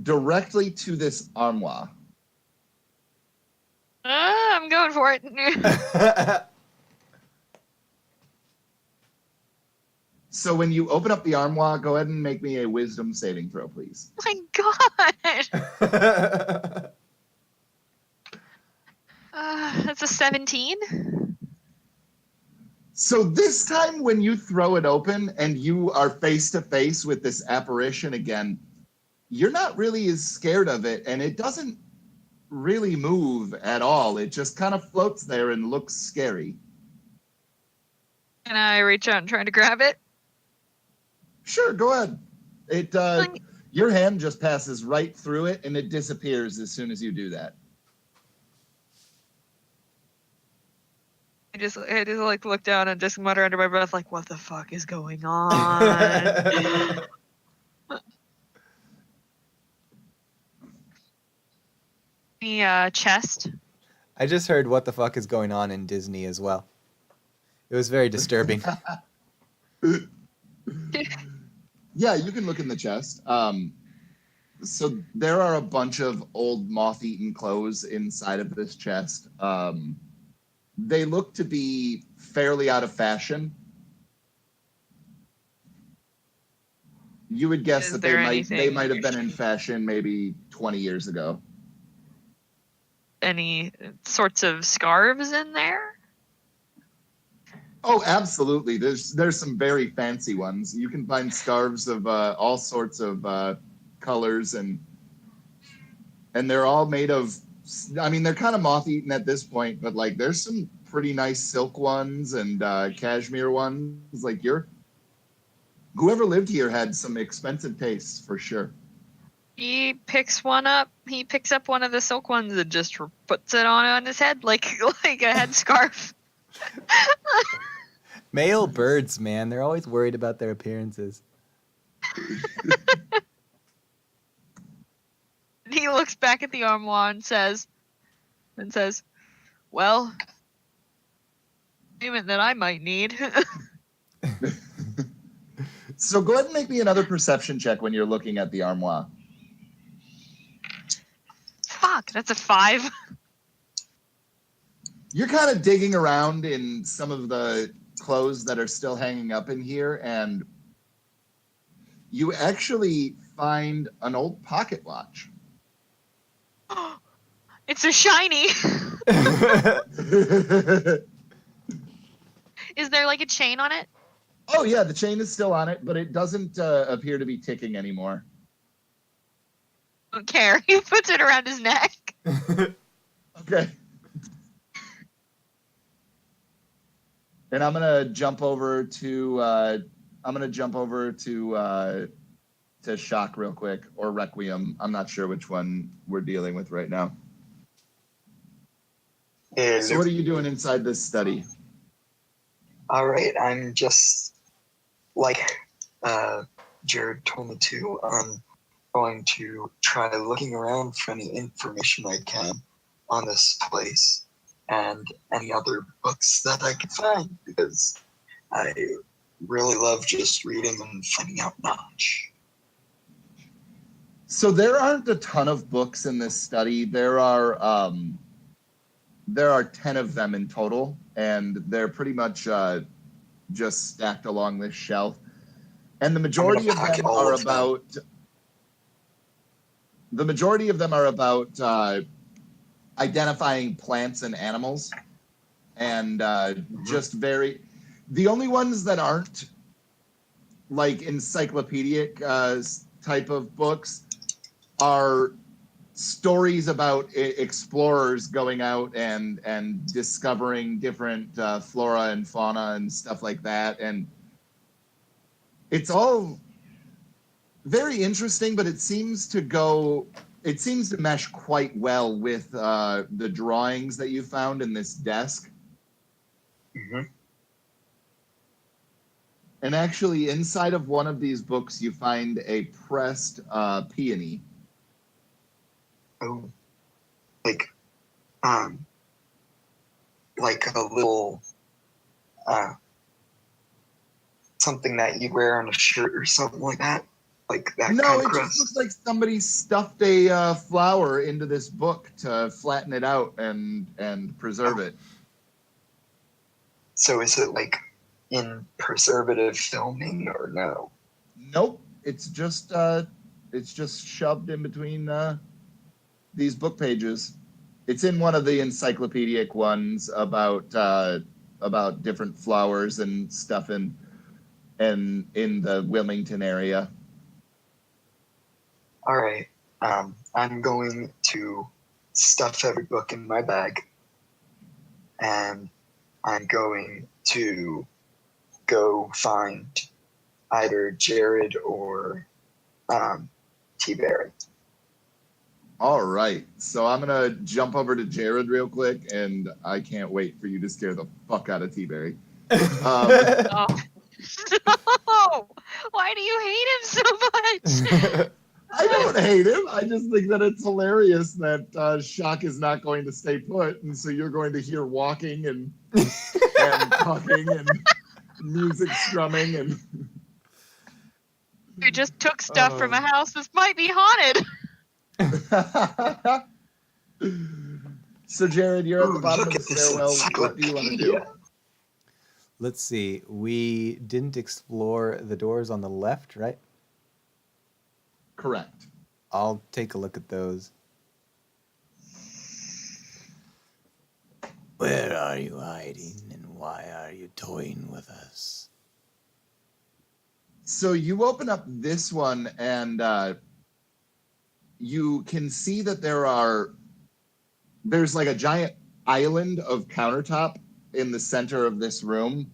directly to this armoire. I'm going for it. So when you open up the armoire, go ahead and make me a wisdom saving throw, please. My God. That's a 17. So this time when you throw it open and you are face to face with this apparition again, you're not really as scared of it, and it doesn't really move at all. It just kind of floats there and looks scary. Can I reach out and try to grab it? Sure, go ahead. Your hand just passes right through it and it disappears as soon as you do that. I just like look down and just mutter under my breath like, what the fuck is going on? The chest. I just heard what the fuck is going on in Disney as well. It was very disturbing. Yeah, you can look in the chest. So there are a bunch of old moth-eaten clothes inside of this chest. They look to be fairly out of fashion. You would guess that they might have been in fashion maybe 20 years ago. Any sorts of scarves in there? Oh, absolutely. There's some very fancy ones. You can find scarves of all sorts of colors, and they're all made of, I mean, they're kind of moth-eaten at this point, but like there's some pretty nice silk ones and cashmere ones. Like whoever lived here had some expensive tastes for sure. He picks one up. He picks up one of the silk ones and just puts it on his head like a headscarf. Male birds, man, they're always worried about their appearances. He looks back at the armoire and says, well, payment that I might need. So go ahead and make me another perception check when you're looking at the armoire. Fuck, that's a 5. You're kind of digging around in some of the clothes that are still hanging up in here, and you actually find an old pocket watch. It's a shiny. Is there like a chain on it? Oh yeah, the chain is still on it, but it doesn't appear to be ticking anymore. Don't care. He puts it around his neck. Okay. And I'm gonna jump over to Shock real quick, or Requiem. I'm not sure which one we're dealing with right now. So what are you doing inside this study? All right, I'm just like Jared told me to. I'm going to try looking around for any information I can on this place and any other books that I can find, because I really love just reading and finding out knowledge. So there aren't a ton of books in this study. There are 10 of them in total, and they're pretty much just stacked along this shelf. And the majority of them are about identifying plants and animals, and the only ones that aren't like encyclopedic type of books are stories about explorers going out and discovering different flora and fauna and stuff like that. And it's all very interesting, but it seems to mesh quite well with the drawings that you found in this desk. Mm-hmm. And actually, inside of one of these books, you find a pressed peony. Oh, like a little something that you wear on a shirt or something like that. Like that. No, kind of it crest. just looks like somebody stuffed a flower into this book to flatten it out and preserve it. So is it like in preservative filming or no? Nope, it's just shoved in between these book pages. It's in one of the encyclopedic ones about different flowers and stuff in the Wilmington area. All right. I'm going to stuff every book in my bag, and I'm going to go find either Jared or T-Berry. All right, so I'm gonna jump over to Jared real quick, and I can't wait for you to scare the fuck out of T-Berry. Oh. No! Why do you hate him so much? I don't hate him. I just think that it's hilarious that Shock is not going to stay put, and so you're going to hear walking and talking and music strumming and. You just took stuff from a house. This might be haunted. So Jared, you're at the bottom of the stairwell. What do you want to do? Let's see. We didn't explore the doors on the left, right? Correct. I'll take a look at those. Where are you hiding, and why are you toying with us? So you open up this one, and you can see that there's like a giant island of countertop in the center of this room,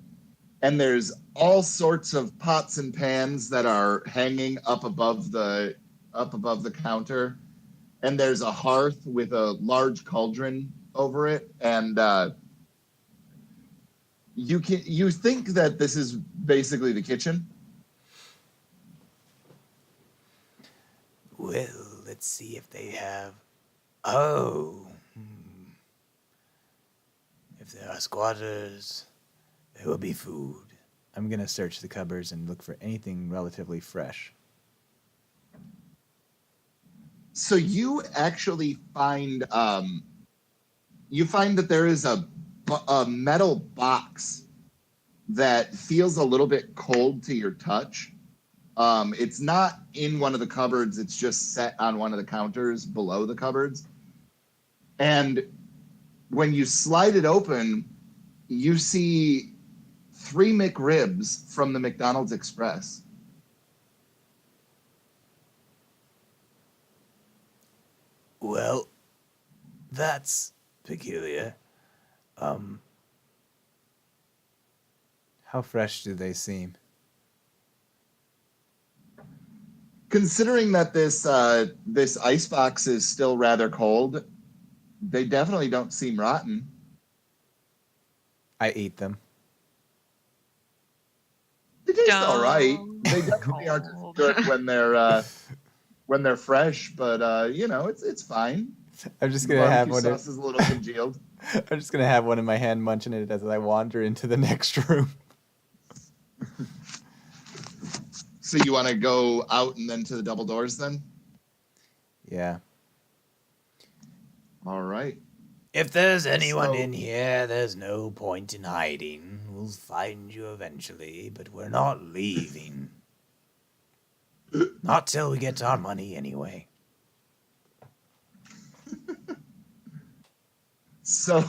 and there's all sorts of pots and pans that are hanging up above the counter, and there's a hearth with a large cauldron over it, and you think that this is basically the kitchen. Well, let's see if they have... Oh. If there are squatters, there will be food. I'm going to search the cupboards and look for anything relatively fresh. So you actually find that there is a metal box that feels a little bit cold to your touch. It's not in one of the cupboards. It's just set on one of the counters below the cupboards. And when you slide it open, you see 3 McRibs from the McDonald's Express. Well, that's peculiar. How fresh do they seem? Considering that this icebox is still rather cold, they definitely don't seem rotten. I eat them. They taste all right. Dumb. They definitely aren't as Cold. good when they're fresh, but it's fine. I'm just The gonna have barbecue one. sauce is a little congealed. I'm just gonna have one in my hand, munching it as I wander into the next room. So you want to go out and then to the double doors then? Yeah. All right. If there's anyone So- in here, there's no point in hiding. We'll find you eventually, but we're not leaving. Not till we get our money, anyway. So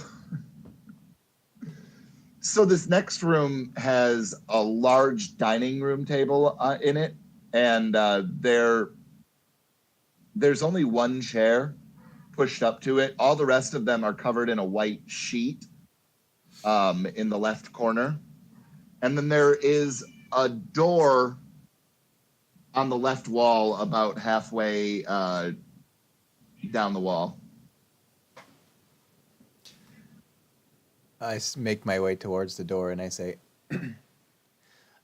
this next room has a large dining room table in it, and there's only one chair pushed up to it. All the rest of them are covered in a white sheet in the left corner. And then there is a door on the left wall about halfway down the wall. I make my way towards the door and I say,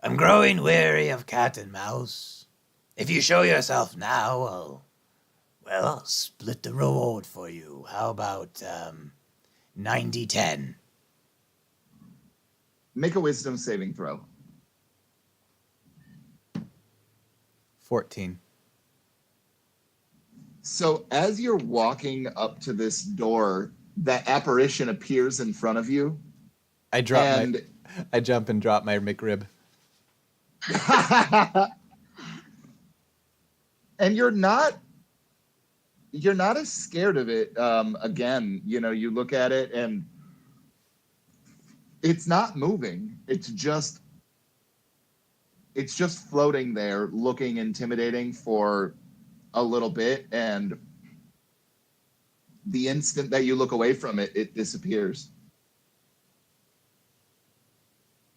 I'm growing weary of cat and mouse. If you show yourself now, I'll split the reward for you. How about 90-10? Make a wisdom saving throw. 14. So as you're walking up to this door, that apparition appears in front of you. I jump and drop my McRib. And you're not as scared of it. Again, you look at it and it's not moving. It's just floating there, looking intimidating for a little bit, and the instant that you look away from it, it disappears.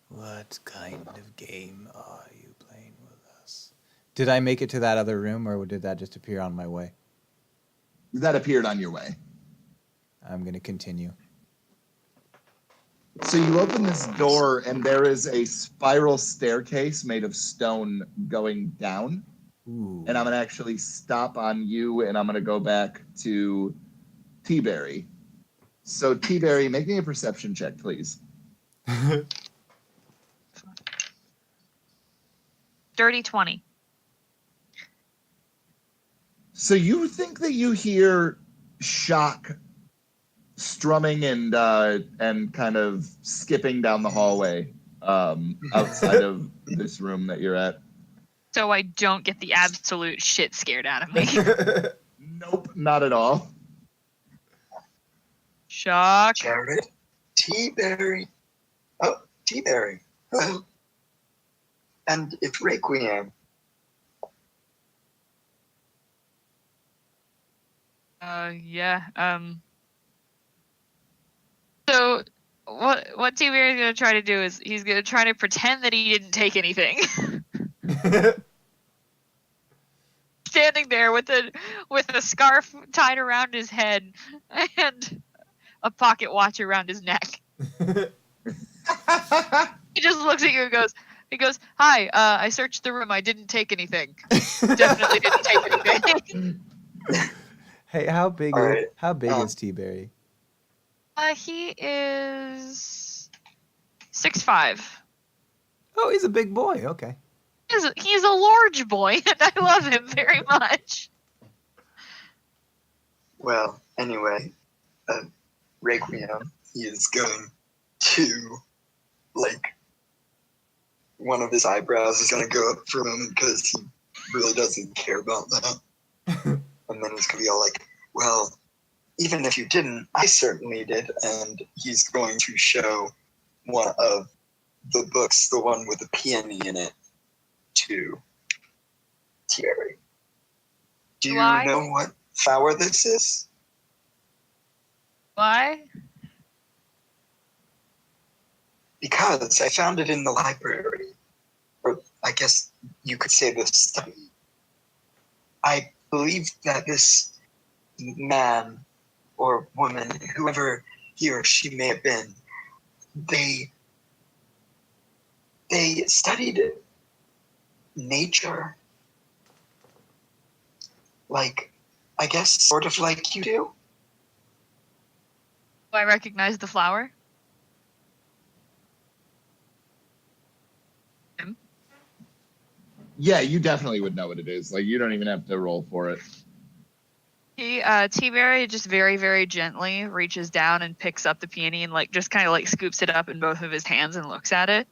What kind of game are you playing with us? Did I make it to that other room or did that just appear on my way? That appeared on your way. I'm going to continue. So you open this door, and there is a spiral staircase made of stone going down. Ooh. And I'm going to actually stop on you, and I'm going to go back to T-Berry. So T-Berry, make me a perception check, please. Dirty 20. So you think that you hear Shock strumming and kind of skipping down the hallway outside of this room that you're at. So I don't get the absolute shit scared out of me. Nope, not at all. Shock. Jared, T-Berry. Oh, T-Berry. And it's Requiem. Yeah. So what T-Bear is gonna try to do is he's gonna try to pretend that he didn't take anything. Standing there with a scarf tied around his head and a pocket watch around his neck. He just looks at you and goes, "Hi, I searched the room. I didn't take anything. Definitely didn't take anything." Hey, how big All right. is T-Berry? He is 6'5". Oh, he's a big boy. Okay. He's a large boy, and I love him very much. Well, anyway, Requiem, he is going to, like, one of his eyebrows is going to go up for a moment because he really doesn't care about that. And then he's going to be all like, well, even if you didn't, I certainly did. And he's going to show one of the books, the one with the peony in it, to Thierry. Do you Why? know what flower this is? Why? Because I found it in the library. Or I guess you could say the study. I believe that this man or woman, whoever he or she may have been, they studied nature. Like, I guess sort of like you do. Do I recognize the flower? Yeah, you definitely would know what it is. Like, you don't even have to roll for it. T-Berry just very, very gently reaches down and picks up the peony and like just kind of like scoops it up in both of his hands and looks at it.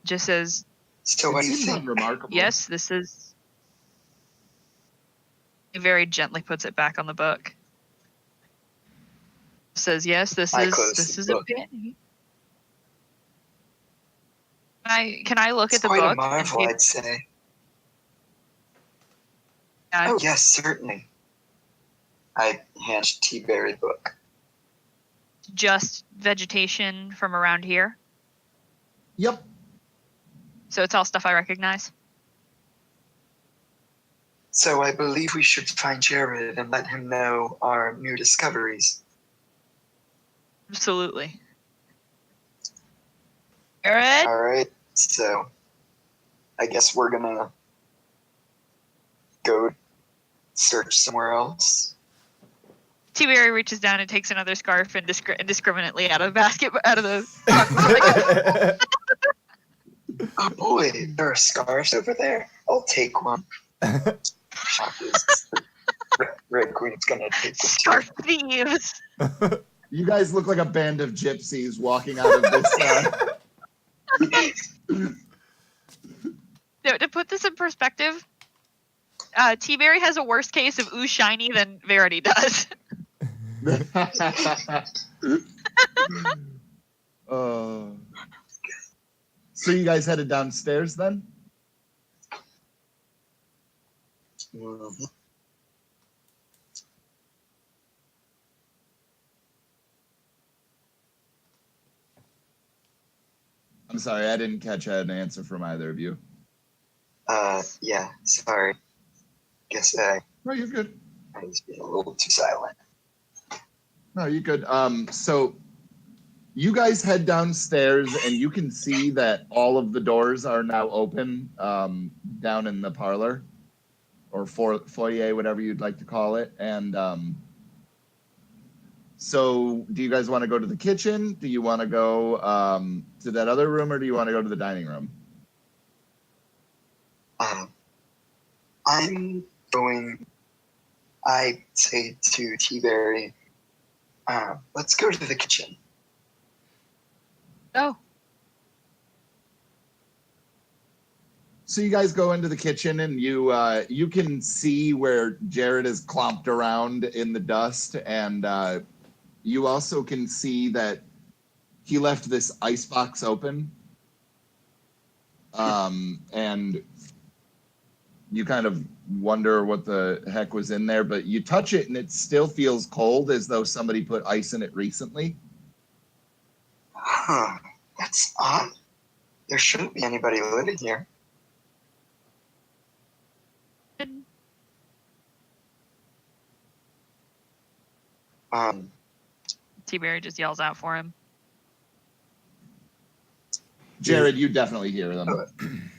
Just says, So what It do you seems think? unremarkable. yes, this is. He very gently puts it back on the book. Says, yes, this I is close the a book. peony. Can I look It's at the quite book? a marvel, I'd say. Oh, yes, certainly. I hand T-Berry the book. Just vegetation from around here. Yep. So it's all stuff I recognize. So I believe we should find Jared and let him know our new discoveries. Absolutely. Jared? All right, so I guess we're gonna go search somewhere else. T-Berry reaches down and takes another scarf indiscriminately out of the basket, out of the. Oh boy, there are scarves over there. I'll take one. Red Queen's gonna take one Scarf thieves. You guys look like a band of gypsies walking out of this. To put this in perspective, T-Berry has a worse case of ooh shiny than Verity does. So you guys headed downstairs then? Mhm. I'm sorry, I didn't catch an answer from either of you. Yeah, sorry. Guess No, you're good. I was being a little too silent. No, you're good. So you guys head downstairs and you can see that all of the doors are now open down in the parlor or foyer, whatever you'd like to call it. And so do you guys want to go to the kitchen? Do you want to go to that other room, or do you want to go to the dining room? I'm going, I say to T-Berry, let's go to the kitchen. Oh. So you guys go into the kitchen and you can see where Jared is clomped around in the dust, and you also can see that he left this icebox open, and you kind of wonder what the heck was in there, but you touch it and it still feels cold, as though somebody put ice in it recently. Huh, that's odd. There shouldn't be anybody living here. T-Berry just yells out for him. Jared, you definitely hear them.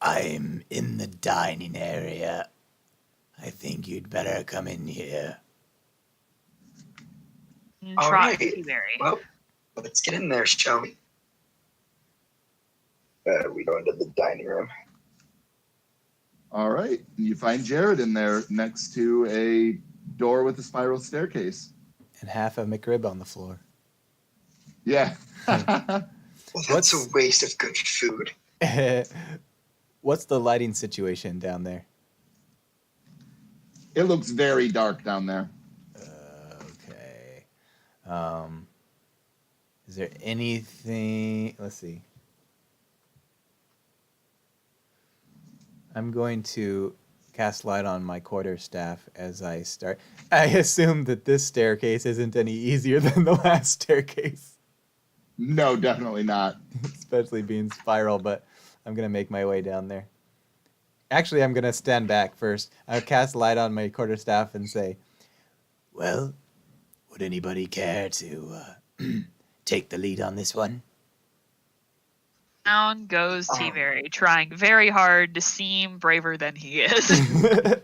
I'm in the dining area. I think you'd better come in here. All Trot right. T-Berry. Well, let's get in there, shall we? We go into the dining room. All right. You find Jared in there next to a door with a spiral staircase. And half a McRib on the floor. Yeah. Well, that's a waste of good food. What's the lighting situation down there? It looks very dark down there. Okay. Is there anything? Let's see. I'm going to cast light on my quarterstaff as I start. I assume that this staircase isn't any easier than the last staircase, No, definitely not. especially being spiral, but I'm going to make my way down there. Actually, I'm going to stand back first. I'll cast light on my quarterstaff and say, Well, would anybody care to take the lead on this one? Down goes T-Berry, trying very hard to seem braver than he is. Way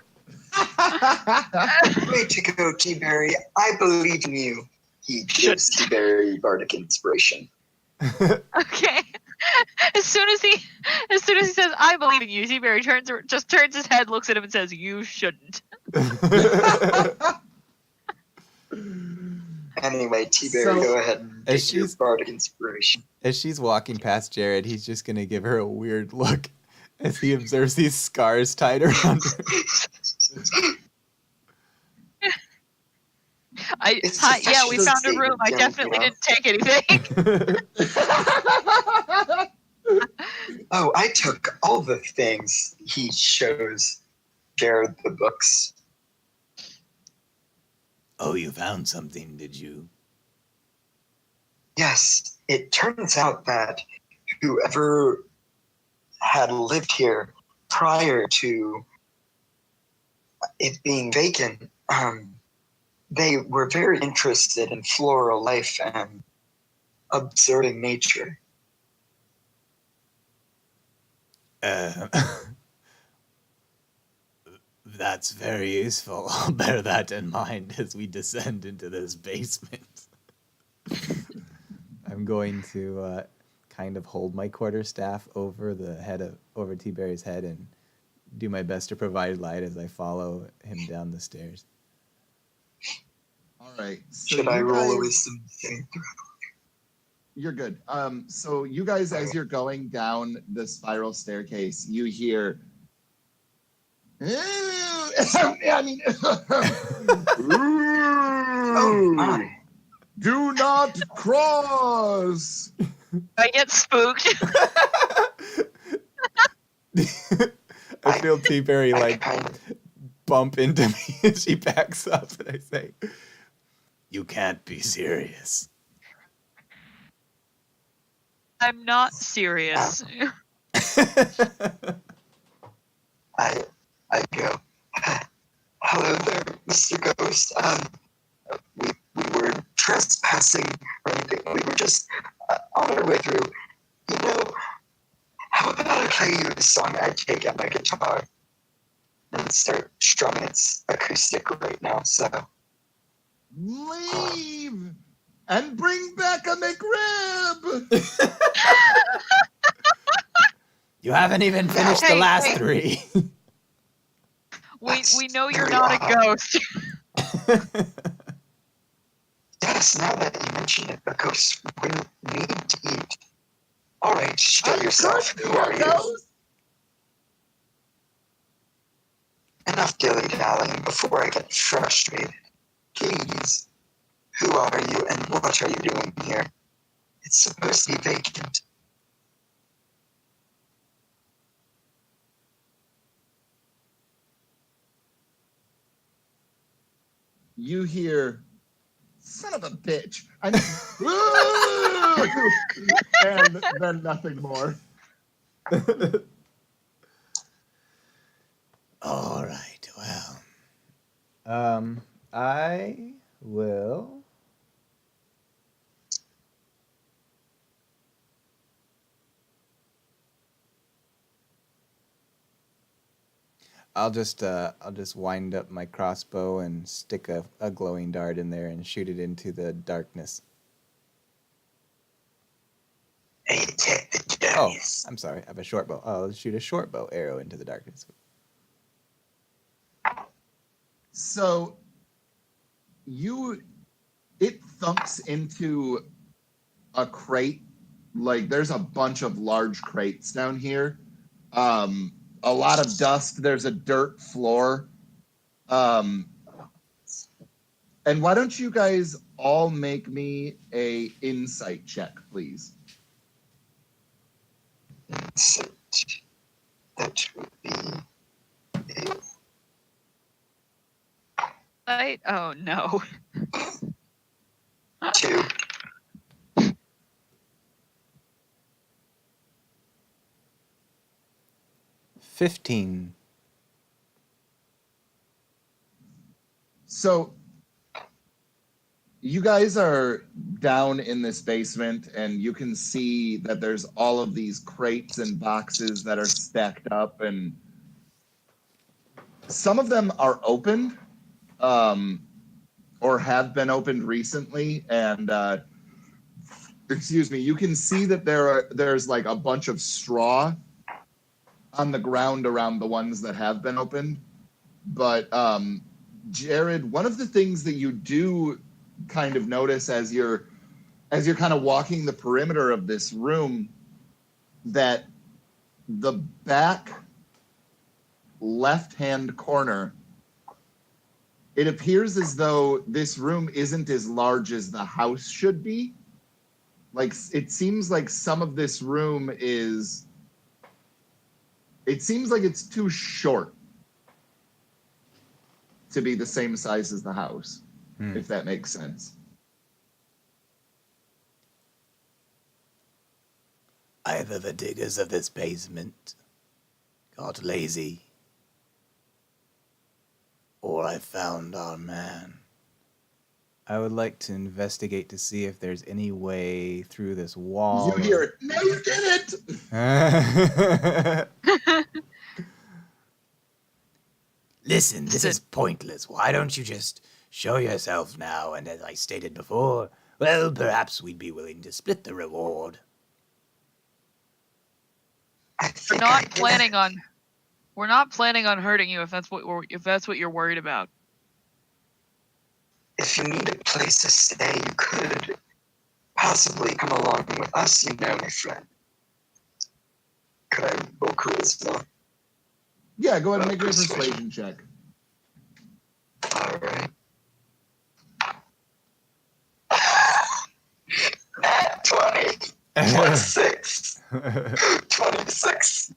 to go, T-Berry. I believe in you. He gives T-Berry bardic inspiration. Okay. As soon as he says, "I believe in you," T-Berry turns his head, looks at him, and says, "You shouldn't." Anyway, T-Berry, go ahead and take your bardic inspiration. As she's walking past Jared, he's just going to give her a weird look as he observes these scars tied around her. Yeah, we found a room. I definitely didn't take anything. Oh, I took all the things. He shows Jared the books. Oh, you found something, did you? Yes, it turns out that whoever had lived here prior to it being vacant, they were very interested in floral life and observing nature. That's very useful. I'll bear that in mind as we descend into this basement. I'm going to kind of hold my quarterstaff over over T-Berry's head and do my best to provide light as I follow him down the stairs. All right. So Should I roll a wisdom saving throw? You're good. So you guys, as you're going down the spiral staircase, you hear. I mean, Oh my. Do not cross. I get spooked. I feel T-Berry bump into me as she backs up, and I say, You can't be serious. I'm not serious. I go, hello there, Mr. Ghost. We were trespassing or anything. We were just on our way through. You know, how about I play you a song? I take out my guitar and start strumming. It's acoustic right now, so. Leave and bring back a McRib. You haven't even finished the last three. We know you're not a ghost. Yes, now that you mention it, a ghost wouldn't need to eat. All right, show yourself. Who are you? Enough dilly-dallying before I get frustrated. Please, who are you and what are you doing here? It's supposed to be vacant. You hear, son of a bitch. And then nothing more. All right, well. I will. I'll just wind up my crossbow and stick a glowing dart in there and shoot it into the darkness. Oh, I'm sorry. I have a short bow. I'll shoot a short bow arrow into the darkness. So it thumps into a crate. Like there's a bunch of large crates down here. A lot of dust. There's a dirt floor. And why don't you guys all make me a insight check, please? Insight. That would be Right? Oh no. 2. 15. So you guys are down in this basement and you can see that there's all of these crates and boxes that are stacked up, and some of them are opened or have been opened recently. And excuse me, you can see that there's like a bunch of straw on the ground around the ones that have been opened. But Jared, one of the things that you do kind of notice as you're kind of walking the perimeter of this room, that the back left-hand corner, it appears as though this room isn't as large as the house should be. Like, it seems like some of this room is, it seems like it's too short to be the same size as the house, if that makes sense. Either the diggers of this basement got lazy, or I found our man. I would like to investigate to see if there's any way through this wall. You hear it. No, you didn't! Listen, this is pointless. Why don't you just show yourself now? And as I stated before, well, perhaps we'd be willing to split the reward. We're not planning on hurting you if that's what you're worried about. If you need a place to stay, you could possibly come along with us, you know, my friend. Could I roll charisma? Yeah, go ahead and make your persuasion check. All right. Nat 20 plus 6. 26.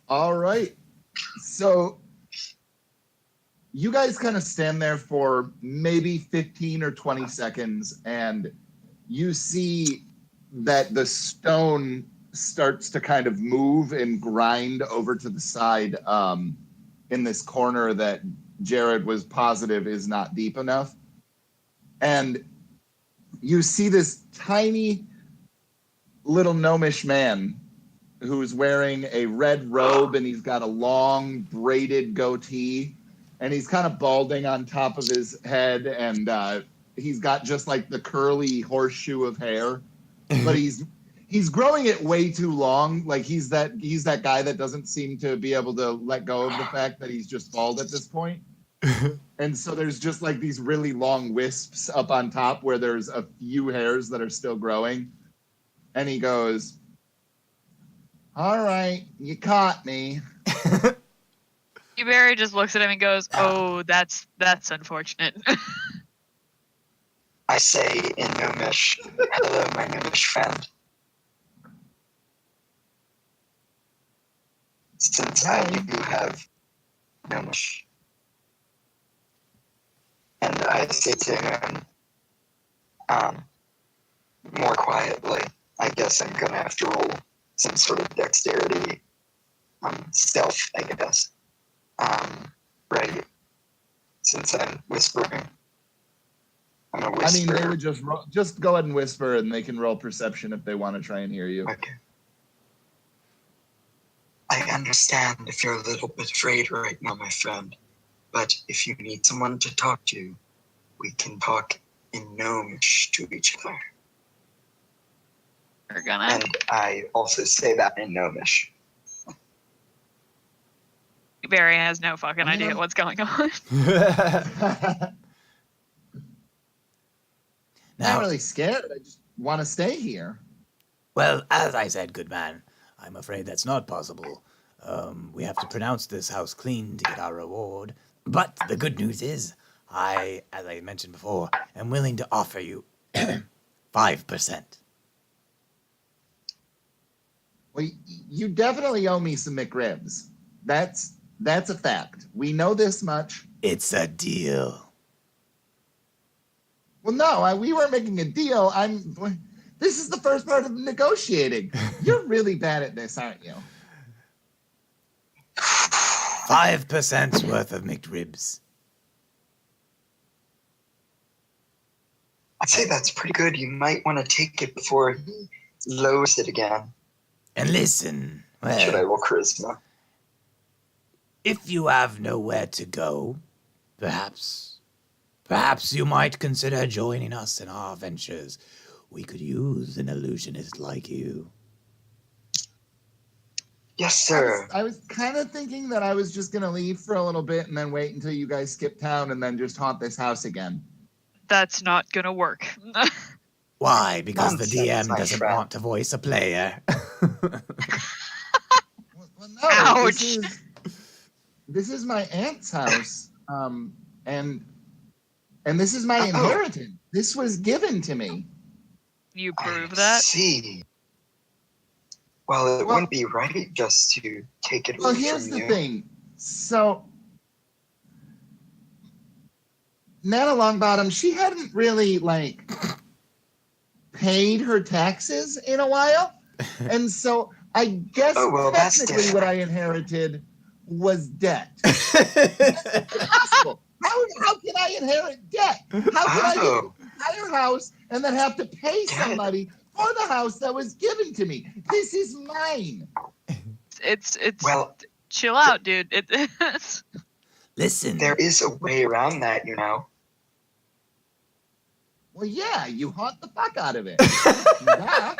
All right. So you guys kind of stand there for maybe 15 or 20 seconds, and you see that the stone starts to kind of move and grind over to the side in this corner that Jared was positive is not deep enough. And you see this tiny little gnomish man who's wearing a red robe, and he's got a long braided goatee, and he's kind of balding on top of his head, and he's got just like the curly horseshoe of hair, but he's growing it way too long. Like he's that guy that doesn't seem to be able to let go of the fact that he's just bald at this point. And so there's just like these really long wisps up on top where there's a few hairs that are still growing. And he goes, "All right, you caught me." Barry just looks at him and goes, "Oh, that's unfortunate." I say in Gnomish, hello, my Gnomish friend. Since I do have Gnomish. And I say to him, more quietly, I guess I'm going to have to roll some sort of dexterity, stealth, I guess. Right? Since I'm whispering. I'm a whisperer. I mean, they would just go ahead and whisper, and they can roll perception if they want to try and hear you. Okay. I understand if you're a little bit afraid right now, my friend. But if you need someone to talk to, we can talk in Gnomish to each other. We're gonna. And I also say that in Gnomish. Barry has no fucking idea what's going on. I'm not really scared. want to stay here. Well, as I said, good man, I'm afraid that's not possible. We have to pronounce this house clean to get our reward. But the good news is, as I mentioned before, am willing to offer you 5%. Well, you definitely owe me some McRibs. That's a fact. We know this much. It's a deal. Well, no, we weren't making a deal. This is the first part of negotiating. You're really bad at this, aren't you? 5% worth of McRibs. I'd say that's pretty good. You might want to take it before he lowers it again. And listen, Should I well, roll charisma? if you have nowhere to go, perhaps you might consider joining us in our ventures. We could use an illusionist like you. Yes, sir. I was kind of thinking that I was just going to leave for a little bit and then wait until you guys skip town and then just haunt this house again. That's not gonna work. Why? Because the Nonsense, DM my doesn't friend. want to voice a player. Well, no, Ouch. This is my aunt's house, and this is my Oh. inheritance. This was given to me. You prove I that? see. Well, it Well- wouldn't be right just to take it Well, away here's from the you. thing. So, Nana Longbottom, she hadn't really paid her taxes in a while, and so I guess Oh, well, that's technically what I inherited was debt. Possible. How can I inherit debt? How can I get Oh, an entire house and then have to pay somebody for the house that was given to me? This is mine. It's well, chill out, dude. It's Listen, there is a way around that, you know. Well, yeah, you haunt the fuck out of it. Yeah.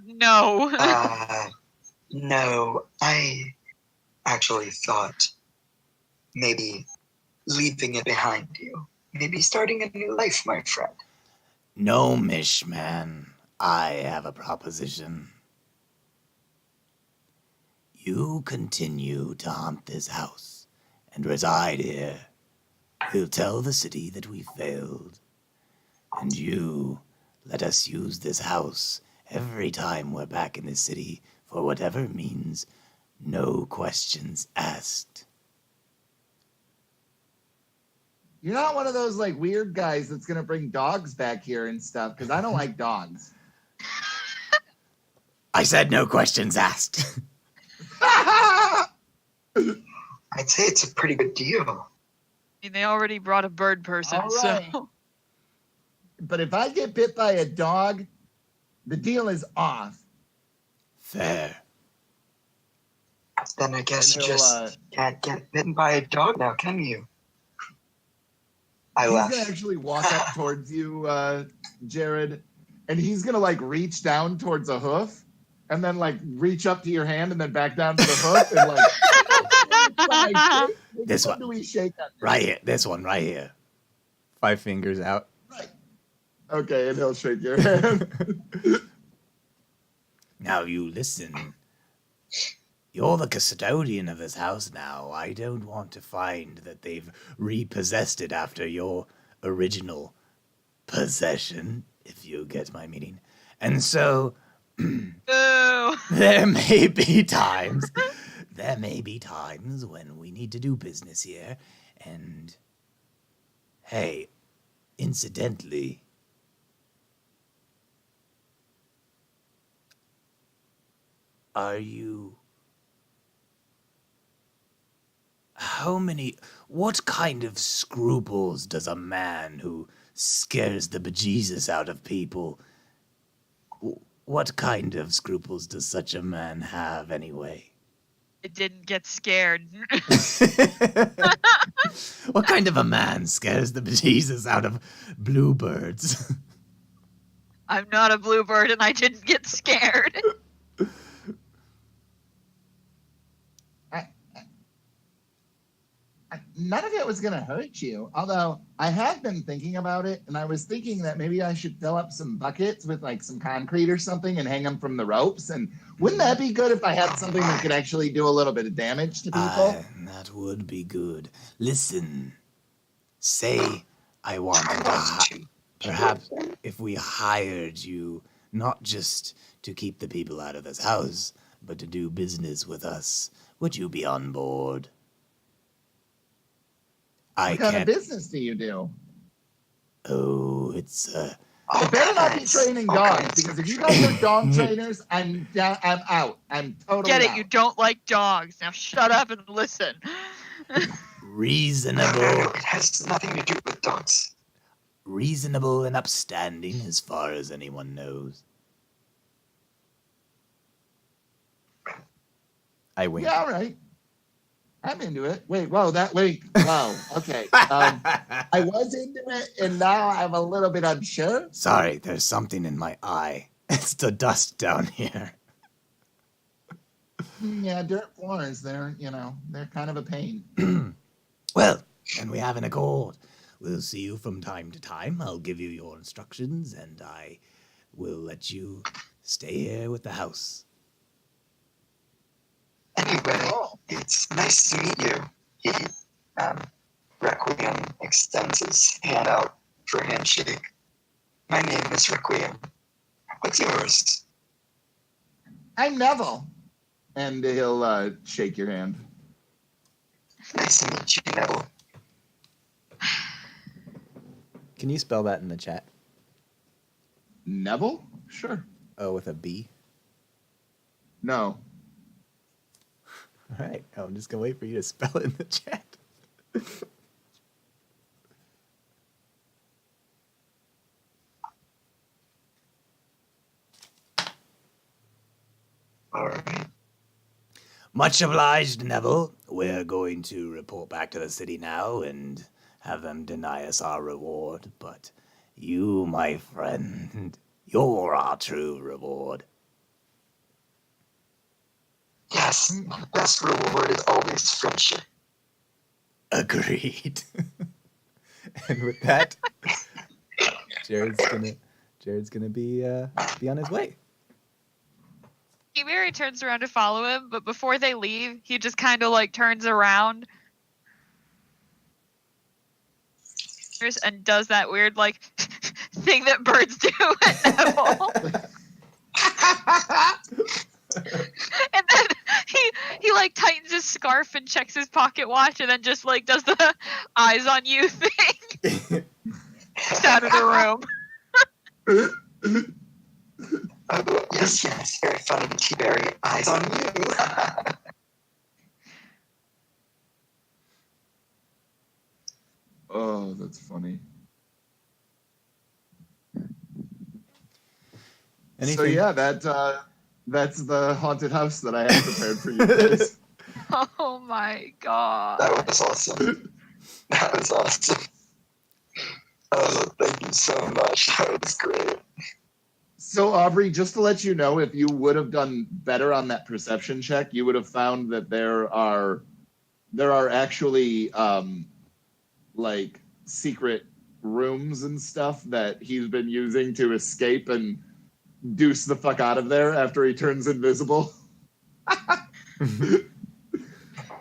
no. No, I actually thought maybe leaving it behind you. Maybe starting a new life, my friend. no, Mishman. I have a proposition. You continue to haunt this house and reside here. We'll tell the city that we failed. And you let us use this house every time we're back in the city for whatever means, no questions asked. You're not one of those weird guys that's gonna bring dogs back here and stuff, because I don't like dogs. I said no questions asked. I'd say it's a pretty good deal. I mean, they already brought a bird person, All right. so But if I get bit by a dog, the deal is off. Fair. Then I guess And you he'll, just can't get bitten by a dog now, can you? I He's laugh. gonna actually walk up towards you, Jared, and he's gonna reach down towards a hoof, and then reach up to your hand, and then back down to the hoof, and This what one. do we shake on? Right here. This one right here. 5 fingers out. Right. Okay, and he'll shake your hand. Now you listen. You're the custodian of this house now. I don't want to find that they've repossessed it after your original possession, if you get my meaning. And so Boo. there may be times when we need to do business here. And hey, incidentally, what kind of scruples does a man who scares the bejesus out of people, what kind of scruples does such a man have anyway? It didn't get scared. What kind of a man scares the bejesus out of bluebirds? I'm not a bluebird and I didn't get scared. none of it was going to hurt you. Although I have been thinking about it, and I was thinking that maybe I should fill up some buckets with like some concrete or something and hang them from the ropes. And wouldn't that be good if I had something that could actually do a little bit of damage to people? That would be good. Listen, say I wanted to. Perhaps if we hired you, not just to keep the people out of this house, but to do business with us, would you be on board? What kind of business do you do? Oh, it's It better not be training dogs, because if you guys are dog trainers, I'm out. I'm totally Get it? out. You don't like dogs. Now shut up and listen. reasonable. It has nothing to do with dogs. Reasonable and upstanding as far as anyone knows. I wink. Yeah, all right. I'm into it. Wow, okay. I was into it, and now I'm a little bit unsure. Sorry, there's something in my eye. It's the dust down here. Yeah, dirt floors, they're kind of a pain. Well, and we have an accord. We'll see you from time to time. I'll give you your instructions, and I will let you stay here with the house. Anyway, it's nice to meet you. Requiem extends his hand out for a handshake. My name is Requiem. What's yours? I'm Neville. And he'll shake your hand. Nice to meet you, Neville. Can you spell that in the chat? Neville? Sure. Oh, with a B? No. All right. I'm just going to wait for you to spell it in the chat. All right. Much obliged, Neville. We're going to report back to the city now and have them deny us our reward. But you, my friend, you're our true reward. Yes, the best reward is always friendship. Agreed. And with that, Jared's gonna be on his way. Mary turns around to follow him, but before they leave, he just kind of like turns around and does that weird like thing that birds do at Neville. And then he like tightens his scarf and checks his pocket watch and then just like does the eyes on you thing. Just out of the room. Oh, yes, very funny to keep very eyes on you. Oh, that's funny. Anything? So yeah, that's the haunted house that I have prepared for you guys. Oh my god. That was awesome. That was awesome. Oh, thank you so much. That was great. So Aubrey, just to let you know, if you would have done better on that perception check, you would have found that there are actually like secret rooms and stuff that he's been using to escape and deuce the fuck out of there after he turns invisible.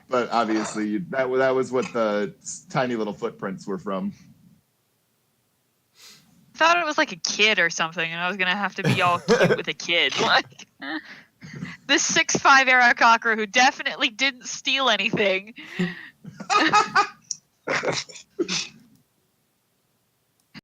But obviously that was what the tiny little footprints were from. I thought it was like a kid or something, and I was gonna have to be all cute with a kid. Like this 6'5" Aarakocra who definitely didn't steal anything.